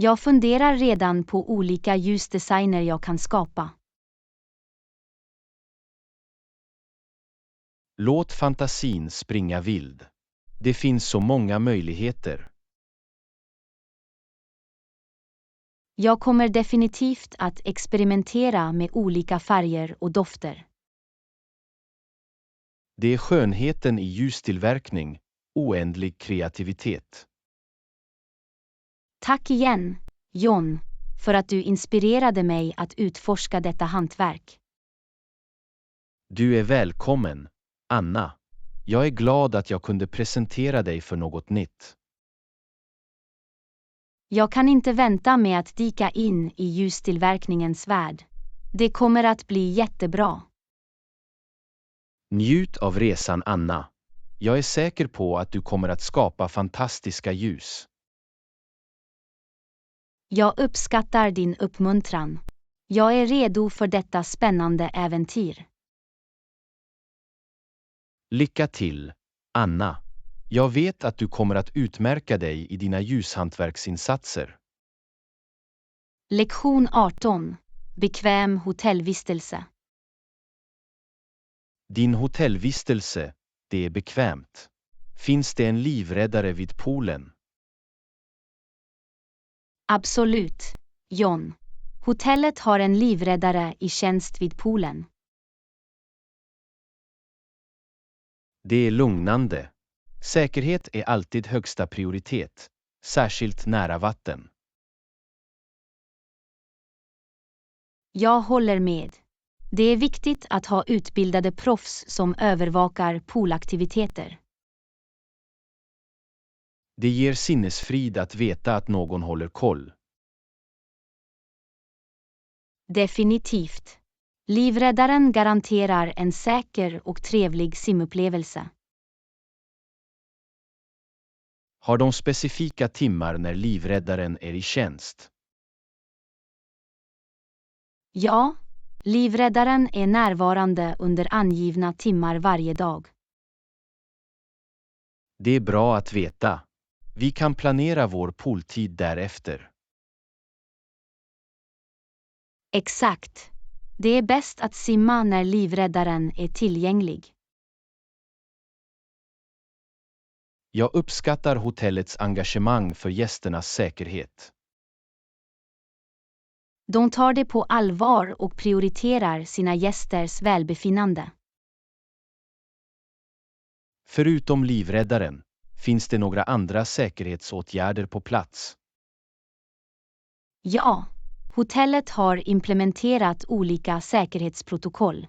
Jag funderar redan på olika ljusdesigner jag kan skapa. Låt fantasin springa vild. Det finns så många möjligheter. Jag kommer definitivt att experimentera med olika färger och dofter. Det är skönheten i ljustillverkning, oändlig kreativitet. Tack igen, John, för att du inspirerade mig att utforska detta hantverk. Du är välkommen, Anna. Jag är glad att jag kunde presentera dig för något nytt. Jag kan inte vänta med att dyka in i ljustillverkningens värld. Det kommer att bli jättebra. Njut av resan, Anna. Jag är säker på att du kommer att skapa fantastiska ljus. Jag uppskattar din uppmuntran. Jag är redo för detta spännande äventyr. Lycka till, Anna. Jag vet att du kommer att utmärka dig i dina ljushantverksinsatser. Lektion 18. Bekväm hotellvistelse. Din hotellvistelse, det är bekvämt. Finns det en livräddare vid poolen? Absolut, John. Hotellet har en livräddare i tjänst vid poolen. Det är lugnande. Säkerhet är alltid högsta prioritet, särskilt nära vatten. Jag håller med. Det är viktigt att ha utbildade proffs som övervakar poolaktiviteter. Det ger sinnesfrid att veta att någon håller koll. Definitivt. Livräddaren garanterar en säker och trevlig simupplevelse. Har de specifika timmar när livräddaren är i tjänst? Ja, livräddaren är närvarande under angivna timmar varje dag. Det är bra att veta. Vi kan planera vår pooltid därefter. Exakt. Det är bäst att simma när livräddaren är tillgänglig. Jag uppskattar hotellets engagemang för gästernas säkerhet. De tar det på allvar och prioriterar sina gästers välbefinnande. Förutom livräddaren, finns det några andra säkerhetsåtgärder på plats? Ja, hotellet har implementerat olika säkerhetsprotokoll.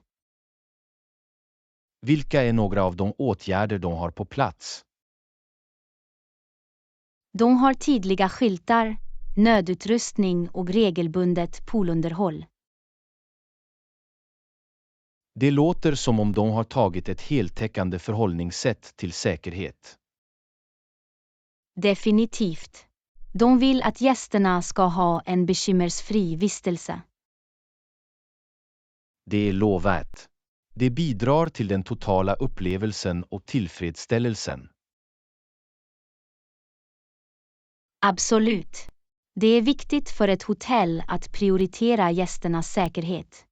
Vilka är några av de åtgärder de har på plats? De har tydliga skyltar, nödutrustning och regelbundet poolunderhåll. Det låter som om de har tagit ett heltäckande förhållningssätt till säkerhet. Definitivt. De vill att gästerna ska ha en bekymmersfri vistelse. Det är lovvärt. Det bidrar till den totala upplevelsen och tillfredsställelsen. Absolut. Det är viktigt för ett hotell att prioritera gästernas säkerhet.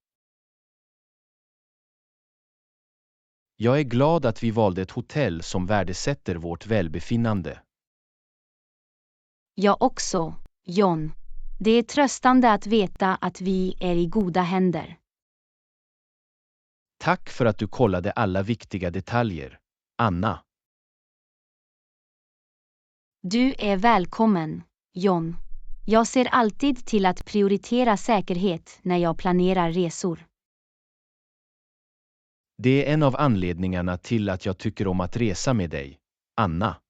Jag är glad att vi valde ett hotell som värdesätter vårt välbefinnande. Jag också, John. Det är tröstande att veta att vi är i goda händer. Tack för att du kollade alla viktiga detaljer, Anna. Du är välkommen, John. Jag ser alltid till att prioritera säkerhet när jag planerar resor. Det är en av anledningarna till att jag tycker om att resa med dig, Anna.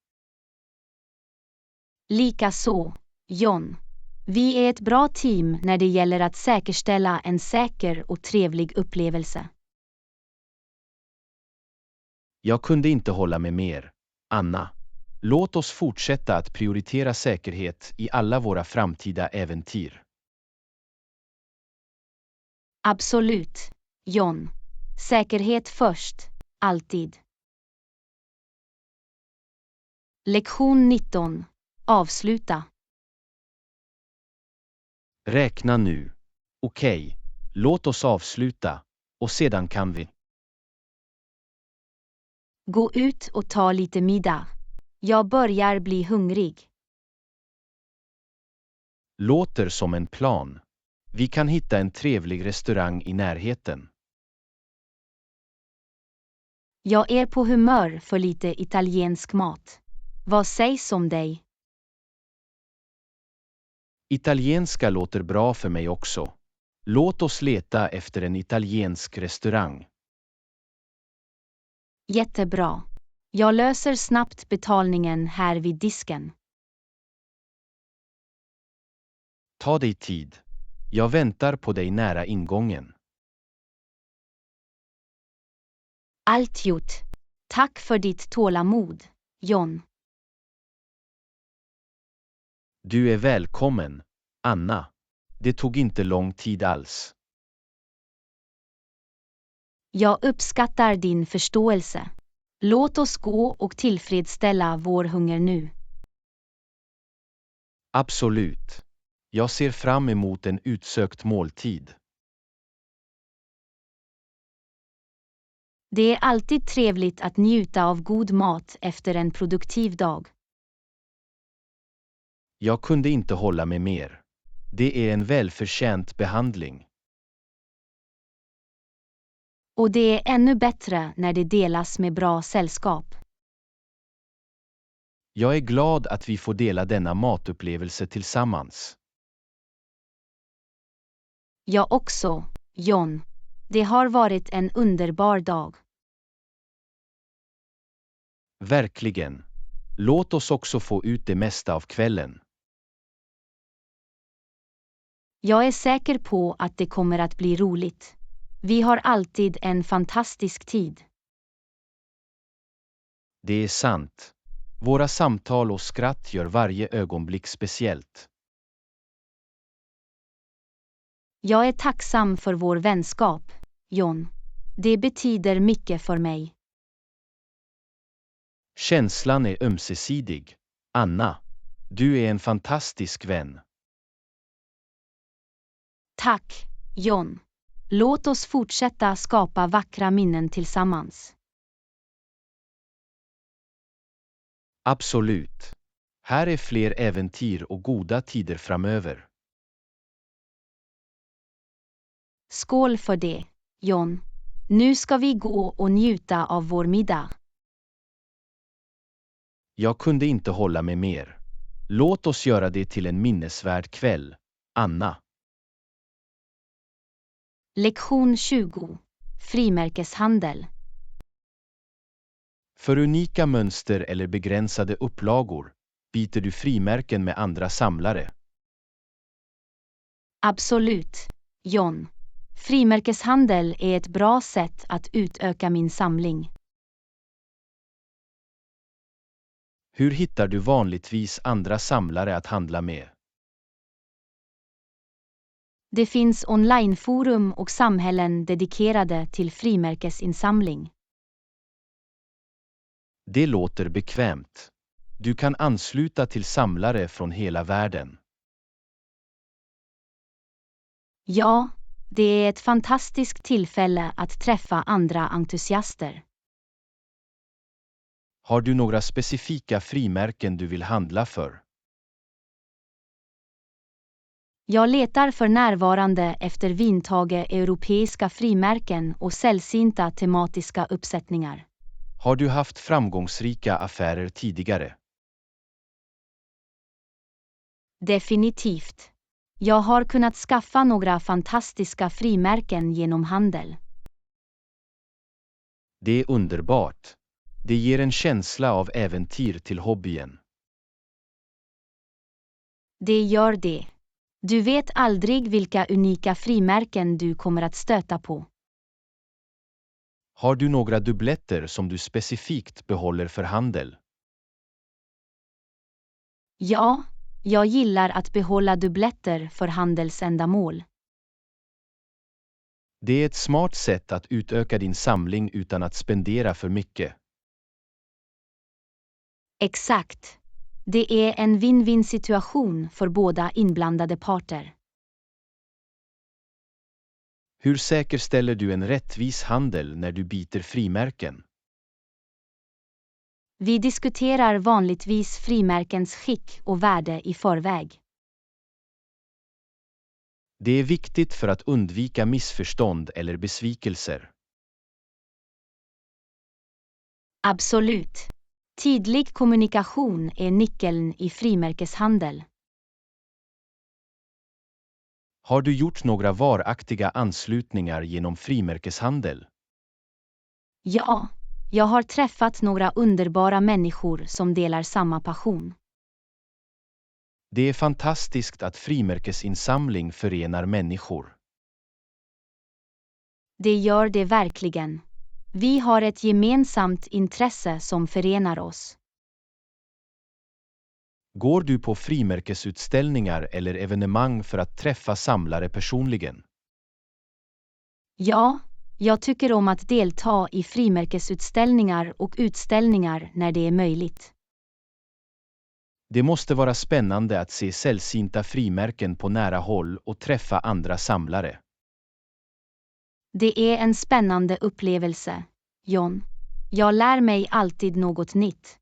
Likaså, John. Vi är ett bra team när det gäller att säkerställa en säker och trevlig upplevelse. Jag kunde inte hålla med mer, Anna. Låt oss fortsätta att prioritera säkerhet i alla våra framtida äventyr. Absolut, John. Säkerhet först, alltid. Lektion 19. Avsluta. Räkna nu. Okej, låt oss avsluta, och sedan kan vi. Gå ut och ta lite middag. Jag börjar bli hungrig. Låter som en plan. Vi kan hitta en trevlig restaurang i närheten. Jag är på humör för lite italiensk mat. Vad sägs om dig? Italienska låter bra för mig också. Låt oss leta efter en italiensk restaurang. Jättebra. Jag löser snabbt betalningen här vid disken. Ta dig tid. Jag väntar på dig nära ingången. Allt gjort. Tack för ditt tålamod, John. Du är välkommen, Anna. Det tog inte lång tid alls. Jag uppskattar din förståelse. Låt oss gå och tillfredsställa vår hunger nu. Absolut. Jag ser fram emot en utsökt måltid. Det är alltid trevligt att njuta av god mat efter en produktiv dag. Jag kunde inte hålla med mer. Det är en välförtjänt behandling. Och det är ännu bättre när det delas med bra sällskap. Jag är glad att vi får dela denna matupplevelse tillsammans. Jag också, John. Det har varit en underbar dag. Verkligen. Låt oss också få ut det mesta av kvällen. Jag är säker på att det kommer att bli roligt. Vi har alltid en fantastisk tid. Det är sant. Våra samtal och skratt gör varje ögonblick speciellt. Jag är tacksam för vår vänskap, John. Det betyder mycket för mig. Känslan är ömsesidig, Anna. Du är en fantastisk vän. Tack, John. Låt oss fortsätta skapa vackra minnen tillsammans. Absolut. Här är fler äventyr och goda tider framöver. Skål för det, John. Nu ska vi gå och njuta av vår middag. Jag kunde inte hålla med mer. Låt oss göra det till en minnesvärd kväll, Anna. Lektion 20. Frimärkeshandel. För unika mönster eller begränsade upplagor byter du frimärken med andra samlare. Absolut, John. Frimärkeshandel är ett bra sätt att utöka min samling. Hur hittar du vanligtvis andra samlare att handla med? Det finns onlineforum och samhällen dedikerade till frimärkesinsamling. Det låter bekvämt. Du kan ansluta till samlare från hela världen. Ja, det är ett fantastiskt tillfälle att träffa andra entusiaster. Har du några specifika frimärken du vill handla för? Jag letar för närvarande efter vintage europeiska frimärken och sällsynta tematiska uppsättningar. Har du haft framgångsrika affärer tidigare? Definitivt. Jag har kunnat skaffa några fantastiska frimärken genom handel. Det är underbart. Det ger en känsla av äventyr till hobbyn. Det gör det. Du vet aldrig vilka unika frimärken du kommer att stöta på. Har du några dubbletter som du specifikt behåller för handel? Ja, jag gillar att behålla dubbletter för handelsändamål. Det är ett smart sätt att utöka din samling utan att spendera för mycket. Exakt. Det är en win-win situation för båda inblandade parter. Hur säkerställer du en rättvis handel när du byter frimärken? Vi diskuterar vanligtvis frimärkens skick och värde i förväg. Det är viktigt för att undvika missförstånd eller besvikelser. Absolut. Tydlig kommunikation är nyckeln i frimärkeshandel. Har du gjort några varaktiga anslutningar genom frimärkeshandel? Ja, jag har träffat några underbara människor som delar samma passion. Det är fantastiskt att frimärkesinsamling förenar människor. Det gör det verkligen. Vi har ett gemensamt intresse som förenar oss. Går du på frimärkesutställningar eller evenemang för att träffa samlare personligen? Ja, jag tycker om att delta i frimärkesutställningar och utställningar när det är möjligt. Det måste vara spännande att se sällsynta frimärken på nära håll och träffa andra samlare. Det är en spännande upplevelse, John. Jag lär mig alltid något nytt.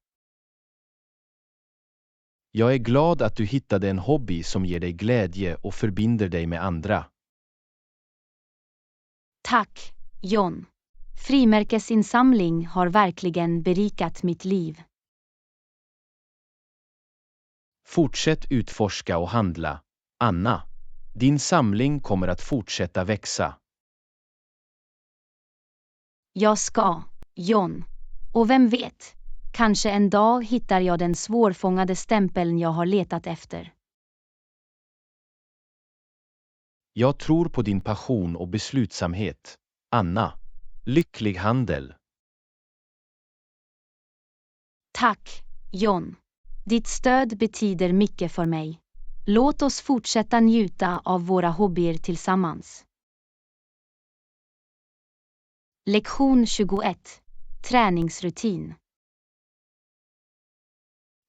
Jag är glad att du hittade en hobby som ger dig glädje och förbinder dig med andra. Tack, John. Frimärkesinsamling har verkligen berikat mitt liv. Fortsätt utforska och handla, Anna. Din samling kommer att fortsätta växa. Jag ska, John. Och vem vet, kanske en dag hittar jag den svårfångade stämpeln jag har letat efter. Jag tror på din passion och beslutsamhet, Anna. Lycklig handel. Tack, John. Ditt stöd betyder mycket för mig. Låt oss fortsätta njuta av våra hobbyer tillsammans. Lektion 21. Träningsrutin.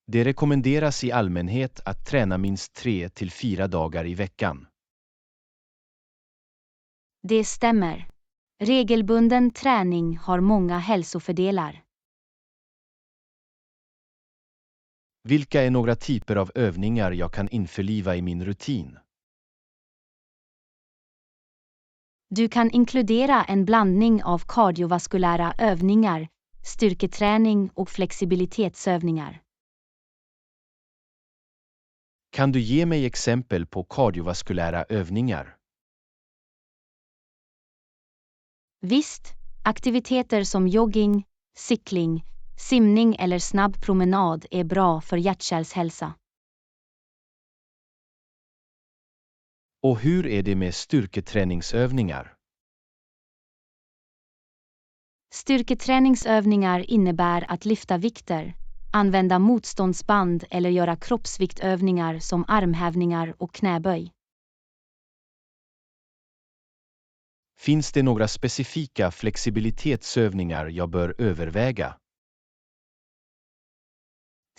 Det rekommenderas i allmänhet att träna minst 3 till 4 dagar i veckan. Det stämmer. Regelbunden träning har många hälsofördelar. Vilka är några typer av övningar jag kan införliva i min rutin? Du kan inkludera en blandning av kardiovaskulära övningar, styrketräning och flexibilitetsövningar. Kan du ge mig exempel på kardiovaskulära övningar? Visst, aktiviteter som jogging, cykling, simning eller snabb promenad är bra för hjärtkärlshälsa. Och hur är det med styrketräningsövningar? Styrketräningsövningar innebär att lyfta vikter, använda motståndsband eller göra kroppsviktövningar som armhävningar och knäböj. Finns det några specifika flexibilitetsövningar jag bör överväga?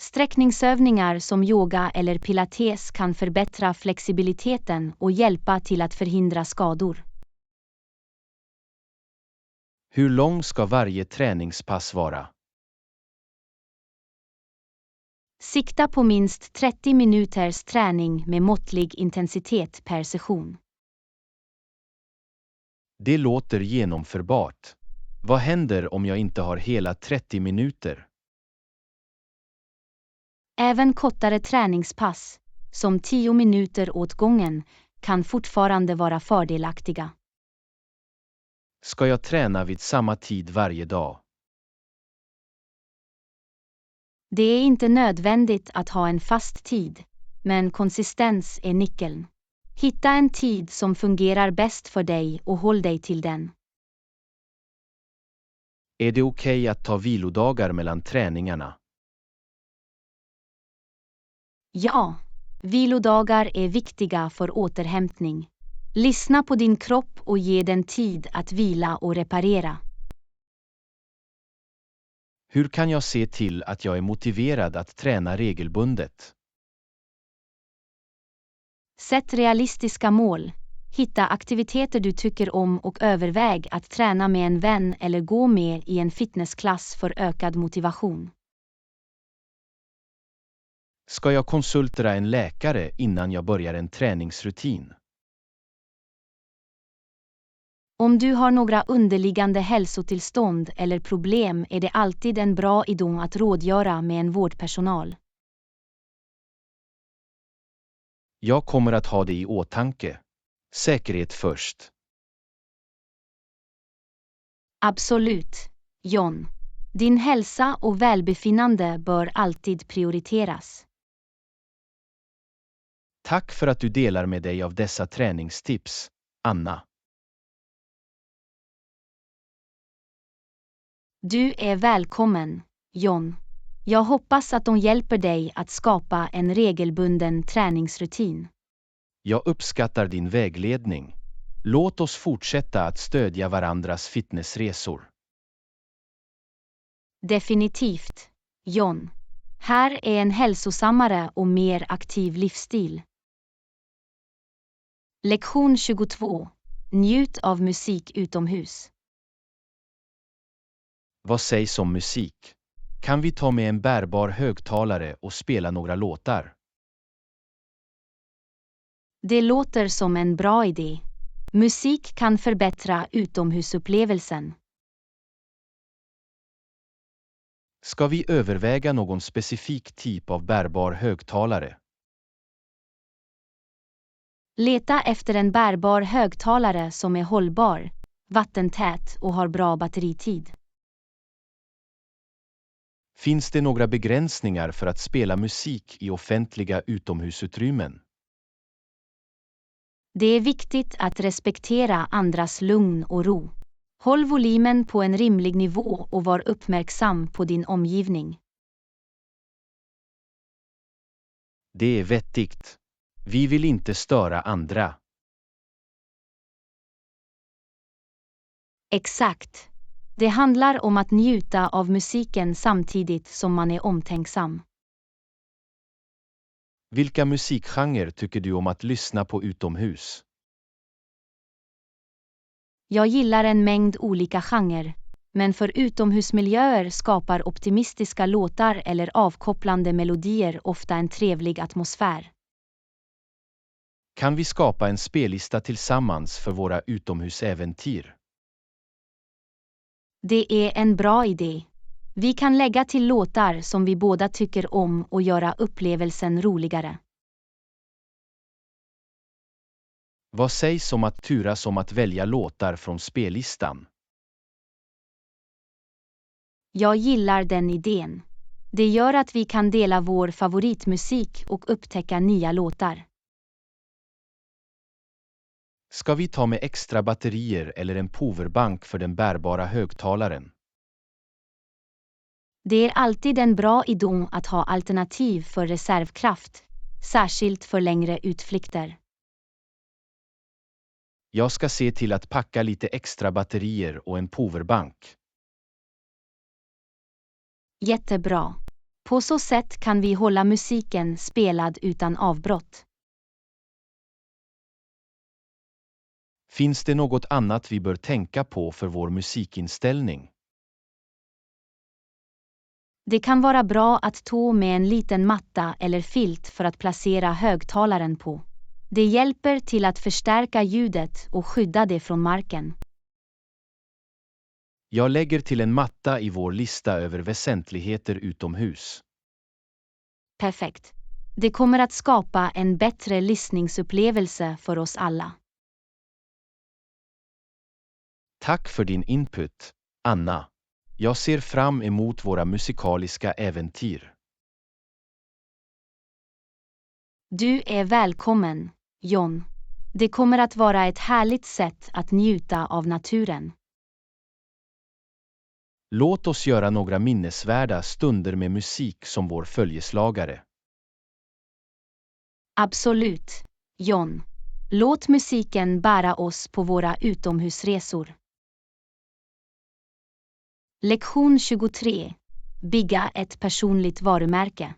Sträckningsövningar som yoga eller pilates kan förbättra flexibiliteten och hjälpa till att förhindra skador. Hur lång ska varje träningspass vara? Sikta på minst 30 minuters träning med måttlig intensitet per session. Det låter genomförbart. Vad händer om jag inte har hela 30 minuter? Även kortare träningspass, som 10 minuter åt gången, kan fortfarande vara fördelaktiga. Ska jag träna vid samma tid varje dag? Det är inte nödvändigt att ha en fast tid, men konsistens är nyckeln. Hitta en tid som fungerar bäst för dig och håll dig till den. Är det okej att ta vilodagar mellan träningarna? Ja, vilodagar är viktiga för återhämtning. Lyssna på din kropp och ge den tid att vila och reparera. Hur kan jag se till att jag är motiverad att träna regelbundet? Sätt realistiska mål. Hitta aktiviteter du tycker om och överväg att träna med en vän eller gå med i en fitnessklass för ökad motivation. Ska jag konsultera en läkare innan jag börjar en träningsrutin? Om du har några underliggande hälsotillstånd eller problem är det alltid en bra idé att rådgöra med en vårdpersonal. Jag kommer att ha det i åtanke. Säkerhet först. Absolut, John. Din hälsa och välbefinnande bör alltid prioriteras. Tack för att du delar med dig av dessa träningstips, Anna. Du är välkommen, John. Jag hoppas att de hjälper dig att skapa en regelbunden träningsrutin. Jag uppskattar din vägledning. Låt oss fortsätta att stödja varandras fitnessresor. Definitivt, John. Här är en hälsosammare och mer aktiv livsstil. Lektion 22. Njut av musik utomhus. Vad sägs om musik? Kan vi ta med en bärbar högtalare och spela några låtar? Det låter som en bra idé. Musik kan förbättra utomhusupplevelsen. Ska vi överväga någon specifik typ av bärbar högtalare? Leta efter en bärbar högtalare som är hållbar, vattentät och har bra batteritid. Finns det några begränsningar för att spela musik i offentliga utomhusutrymmen? Det är viktigt att respektera andras lugn och ro. Håll volymen på en rimlig nivå och var uppmärksam på din omgivning. Det är vettigt. Vi vill inte störa andra. Exakt. Det handlar om att njuta av musiken samtidigt som man är omtänksam. Vilka musikgenrer tycker du om att lyssna på utomhus? Jag gillar en mängd olika genrer, men för utomhusmiljöer skapar optimistiska låtar eller avkopplande melodier ofta en trevlig atmosfär. Kan vi skapa en spellista tillsammans för våra utomhusäventyr? Det är en bra idé. Vi kan lägga till låtar som vi båda tycker om och göra upplevelsen roligare. Vad sägs om att turas om att välja låtar från spellistan? Jag gillar den idén. Det gör att vi kan dela vår favoritmusik och upptäcka nya låtar. Ska vi ta med extra batterier eller en powerbank för den bärbara högtalaren? Det är alltid en bra idé att ha alternativ för reservkraft, särskilt för längre utflykter. Jag ska se till att packa lite extra batterier och en powerbank. Jättebra. På så sätt kan vi hålla musiken spelad utan avbrott. Finns det något annat vi bör tänka på för vår musikinställning? Det kan vara bra att ta med en liten matta eller filt för att placera högtalaren på. Det hjälper till att förstärka ljudet och skydda det från marken. Jag lägger till en matta i vår lista över väsentligheter utomhus. Perfekt. Det kommer att skapa en bättre lyssningsupplevelse för oss alla. Tack för din input, Anna. Jag ser fram emot våra musikaliska äventyr. Du är välkommen, John. Det kommer att vara ett härligt sätt att njuta av naturen. Låt oss göra några minnesvärda stunder med musik som vår följeslagare. Absolut, John. Låt musiken bära oss på våra utomhusresor. Lektion 23. Bygga ett personligt varumärke.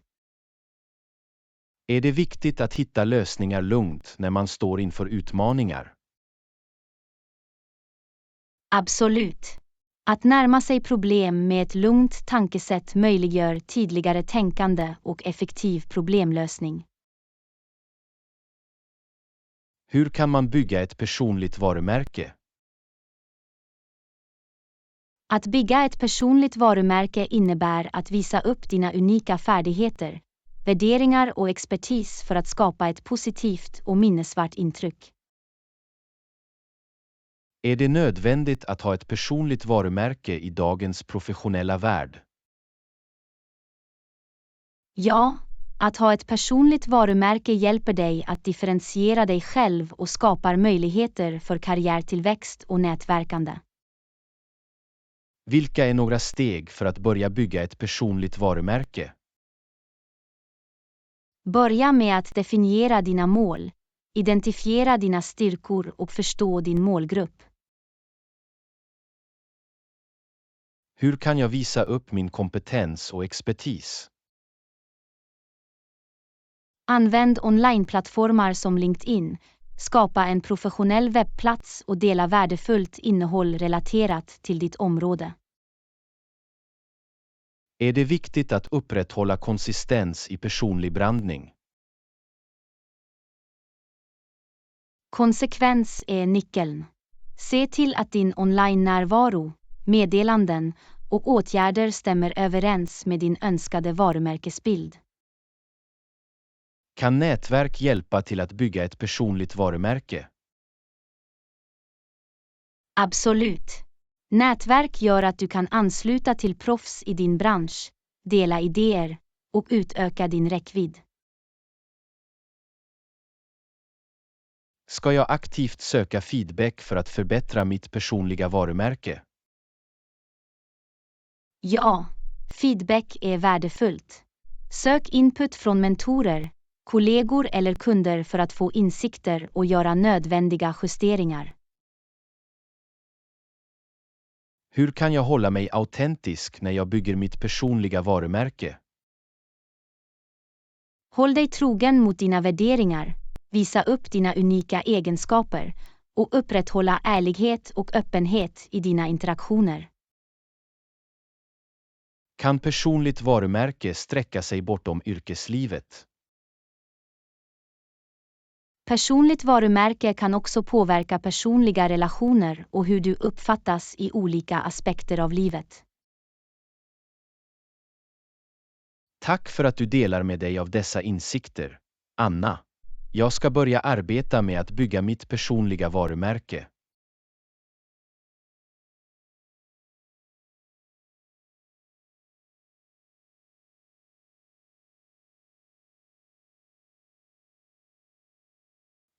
Är det viktigt att hitta lösningar lugnt när man står inför utmaningar? Absolut. Att närma sig problem med ett lugnt tankesätt möjliggör tydligare tänkande och effektiv problemlösning. Hur kan man bygga ett personligt varumärke? Att bygga ett personligt varumärke innebär att visa upp dina unika färdigheter, värderingar och expertis för att skapa ett positivt och minnesvärt intryck. Är det nödvändigt att ha ett personligt varumärke i dagens professionella värld? Ja, att ha ett personligt varumärke hjälper dig att differentiera dig själv och skapar möjligheter för karriärtillväxt och nätverkande. Vilka är några steg för att börja bygga ett personligt varumärke? Börja med att definiera dina mål, identifiera dina styrkor och förstå din målgrupp. Hur kan jag visa upp min kompetens och expertis? Använd onlineplattformar som LinkedIn, skapa en professionell webbplats och dela värdefullt innehåll relaterat till ditt område. Är det viktigt att upprätthålla konsistens i personlig brandning? Konsekvens är nyckeln. Se till att din online-närvaro, meddelanden och åtgärder stämmer överens med din önskade varumärkesbild. Kan nätverk hjälpa till att bygga ett personligt varumärke? Absolut. Nätverk gör att du kan ansluta till proffs i din bransch, dela idéer och utöka din räckvidd. Ska jag aktivt söka feedback för att förbättra mitt personliga varumärke? Ja, feedback är värdefullt. Sök input från mentorer, kollegor eller kunder för att få insikter och göra nödvändiga justeringar. Hur kan jag hålla mig autentisk när jag bygger mitt personliga varumärke? Håll dig trogen mot dina värderingar, visa upp dina unika egenskaper och upprätthålla ärlighet och öppenhet i dina interaktioner. Kan personligt varumärke sträcka sig bortom yrkeslivet? Personligt varumärke kan också påverka personliga relationer och hur du uppfattas i olika aspekter av livet. Tack för att du delar med dig av dessa insikter, Anna. Jag ska börja arbeta med att bygga mitt personliga varumärke.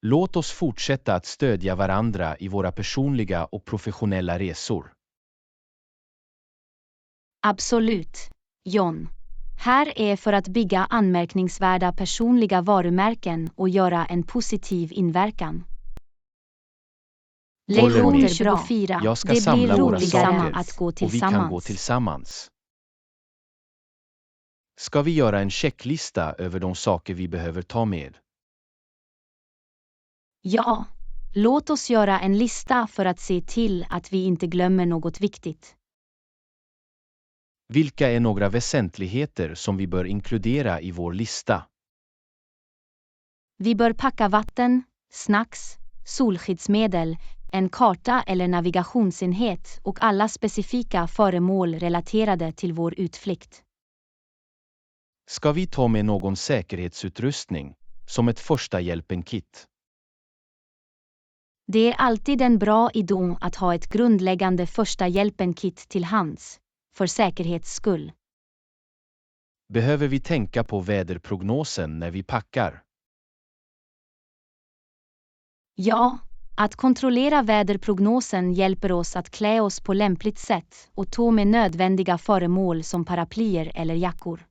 Låt oss fortsätta att stödja varandra i våra personliga och professionella resor. Absolut, John. Här är för att bygga anmärkningsvärda personliga varumärken och göra en positiv inverkan. Lektion 24. Jag ska Det samla blir våra roligare saker att gå och vi tillsammans. kan gå tillsammans. Ska vi göra en checklista över de saker vi behöver ta med? Ja, låt oss göra en lista för att se till att vi inte glömmer något viktigt. Vilka är några väsentligheter som vi bör inkludera i vår lista? Vi bör packa vatten, snacks, solskyddsmedel, en karta eller navigationsenhet och alla specifika föremål relaterade till vår utflykt. Ska vi ta med någon säkerhetsutrustning, som ett första hjälpen-kit? Det är alltid en bra idé att ha ett grundläggande första hjälpen-kit till hands, för säkerhets skull. Behöver vi tänka på väderprognosen när vi packar? Ja, att kontrollera väderprognosen hjälper oss att klä oss på lämpligt sätt och ta med nödvändiga föremål som paraplyer eller jackor.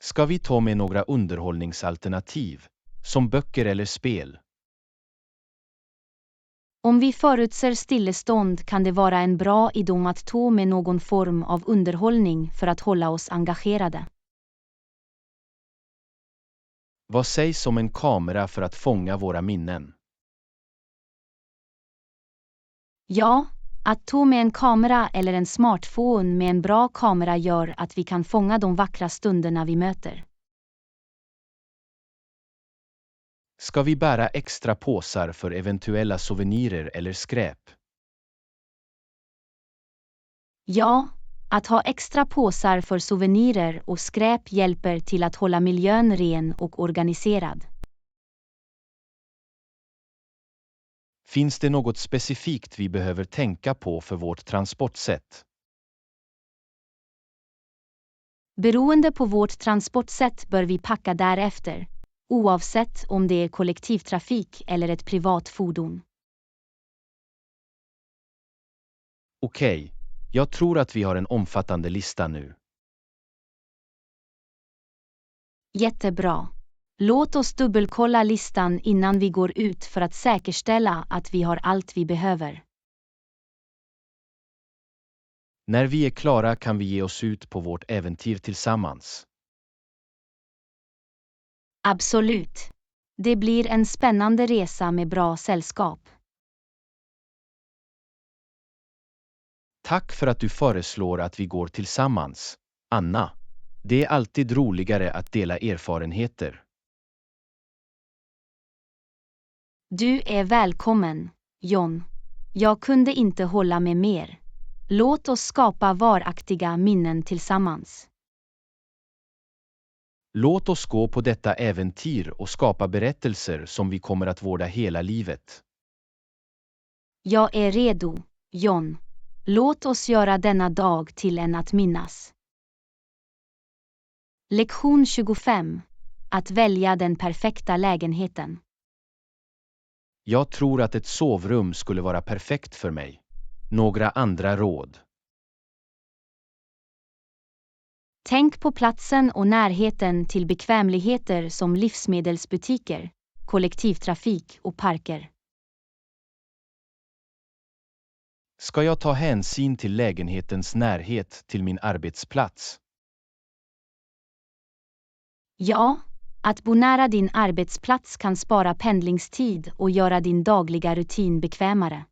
Ska vi ta med några underhållningsalternativ, som böcker eller spel? Om vi förutser stillestånd kan det vara en bra idé att ta med någon form av underhållning för att hålla oss engagerade. Vad sägs om en kamera för att fånga våra minnen? Ja, att ta med en kamera eller en smartphone med en bra kamera gör att vi kan fånga de vackra stunderna vi möter. Ska vi bära extra påsar för eventuella souvenirer eller skräp? Ja, att ha extra påsar för souvenirer och skräp hjälper till att hålla miljön ren och organiserad. Finns det något specifikt vi behöver tänka på för vårt transportsätt? Beroende på vårt transportsätt bör vi packa därefter, oavsett om det är kollektivtrafik eller ett privat fordon. Okej, jag tror att vi har en omfattande lista nu. Jättebra. Låt oss dubbelkolla listan innan vi går ut för att säkerställa att vi har allt vi behöver. När vi är klara kan vi ge oss ut på vårt äventyr tillsammans. Absolut. Det blir en spännande resa med bra sällskap. Tack för att du föreslår att vi går tillsammans, Anna. Det är alltid roligare att dela erfarenheter. Du är välkommen, John. Jag kunde inte hålla med mer. Låt oss skapa varaktiga minnen tillsammans. Låt oss gå på detta äventyr och skapa berättelser som vi kommer att vårda hela livet. Jag är redo, John. Låt oss göra denna dag till en att minnas. Lektion 25. Att välja den perfekta lägenheten. Jag tror att ett sovrum skulle vara perfekt för mig. Några andra råd. Tänk på platsen och närheten till bekvämligheter som livsmedelsbutiker, kollektivtrafik och parker. Ska jag ta hänsyn till lägenhetens närhet till min arbetsplats? Ja, att bo nära din arbetsplats kan spara pendlingstid och göra din dagliga rutin bekvämare.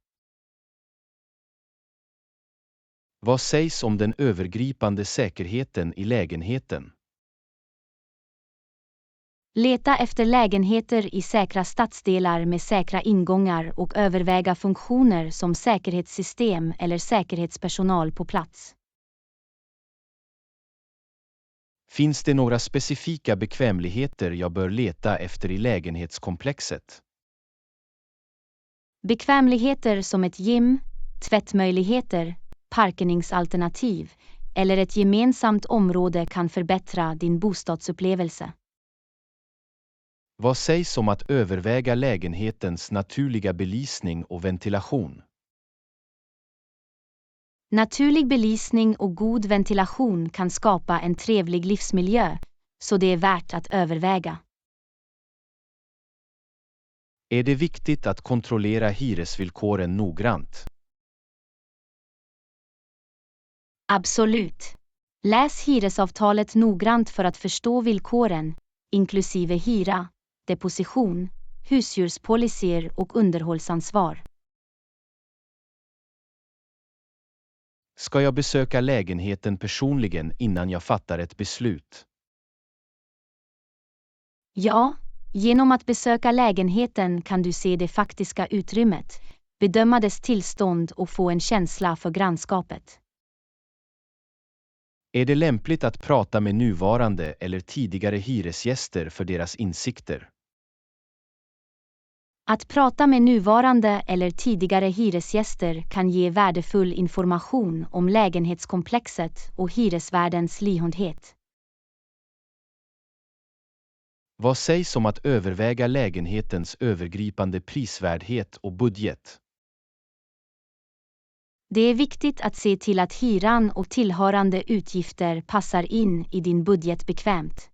Vad sägs om den övergripande säkerheten i lägenheten? Leta efter lägenheter i säkra stadsdelar med säkra ingångar och överväga funktioner som säkerhetssystem eller säkerhetspersonal på plats. Finns det några specifika bekvämligheter jag bör leta efter i lägenhetskomplexet? Bekvämligheter som ett gym, tvättmöjligheter, parkeringsalternativ eller ett gemensamt område kan förbättra din bostadsupplevelse. Vad sägs om att överväga lägenhetens naturliga belysning och ventilation? Naturlig belysning och god ventilation kan skapa en trevlig livsmiljö, så det är värt att överväga. Är det viktigt att kontrollera hyresvillkoren noggrant? Absolut. Läs hyresavtalet noggrant för att förstå villkoren, inklusive hyra, deposition, husdjurspolicyer och underhållsansvar. Ska jag besöka lägenheten personligen innan jag fattar ett beslut? Ja, genom att besöka lägenheten kan du se det faktiska utrymmet, bedöma dess tillstånd och få en känsla för grannskapet. Är det lämpligt att prata med nuvarande eller tidigare hyresgäster för deras insikter? Att prata med nuvarande eller tidigare hyresgäster kan ge värdefull information om lägenhetskomplexet och hyresvärdens lyhördhet. Vad sägs om att överväga lägenhetens övergripande prisvärdhet och budget? Det är viktigt att se till att hyran och tillhörande utgifter passar in i din budget bekvämt.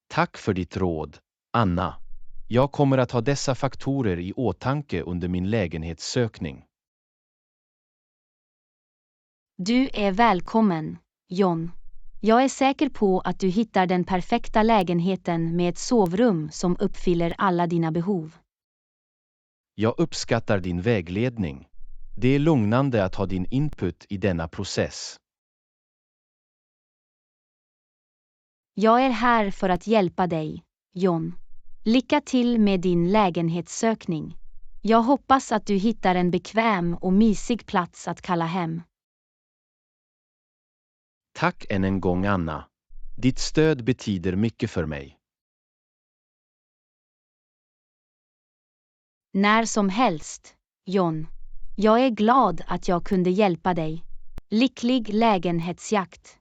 Tack för ditt råd, Anna. Jag kommer att ha dessa faktorer i åtanke under min lägenhetssökning. Du är välkommen, John. Jag är säker på att du hittar den perfekta lägenheten med ett sovrum som uppfyller alla dina behov. Jag uppskattar din vägledning. Det är lugnande att ha din input i denna process. Jag är här för att hjälpa dig, John. Lycka till med din lägenhetssökning. Jag hoppas att du hittar en bekväm och mysig plats att kalla hem. Tack än en gång, Anna. Ditt stöd betyder mycket för mig. När som helst, John. Jag är glad att jag kunde hjälpa dig. Lycklig lägenhetsjakt.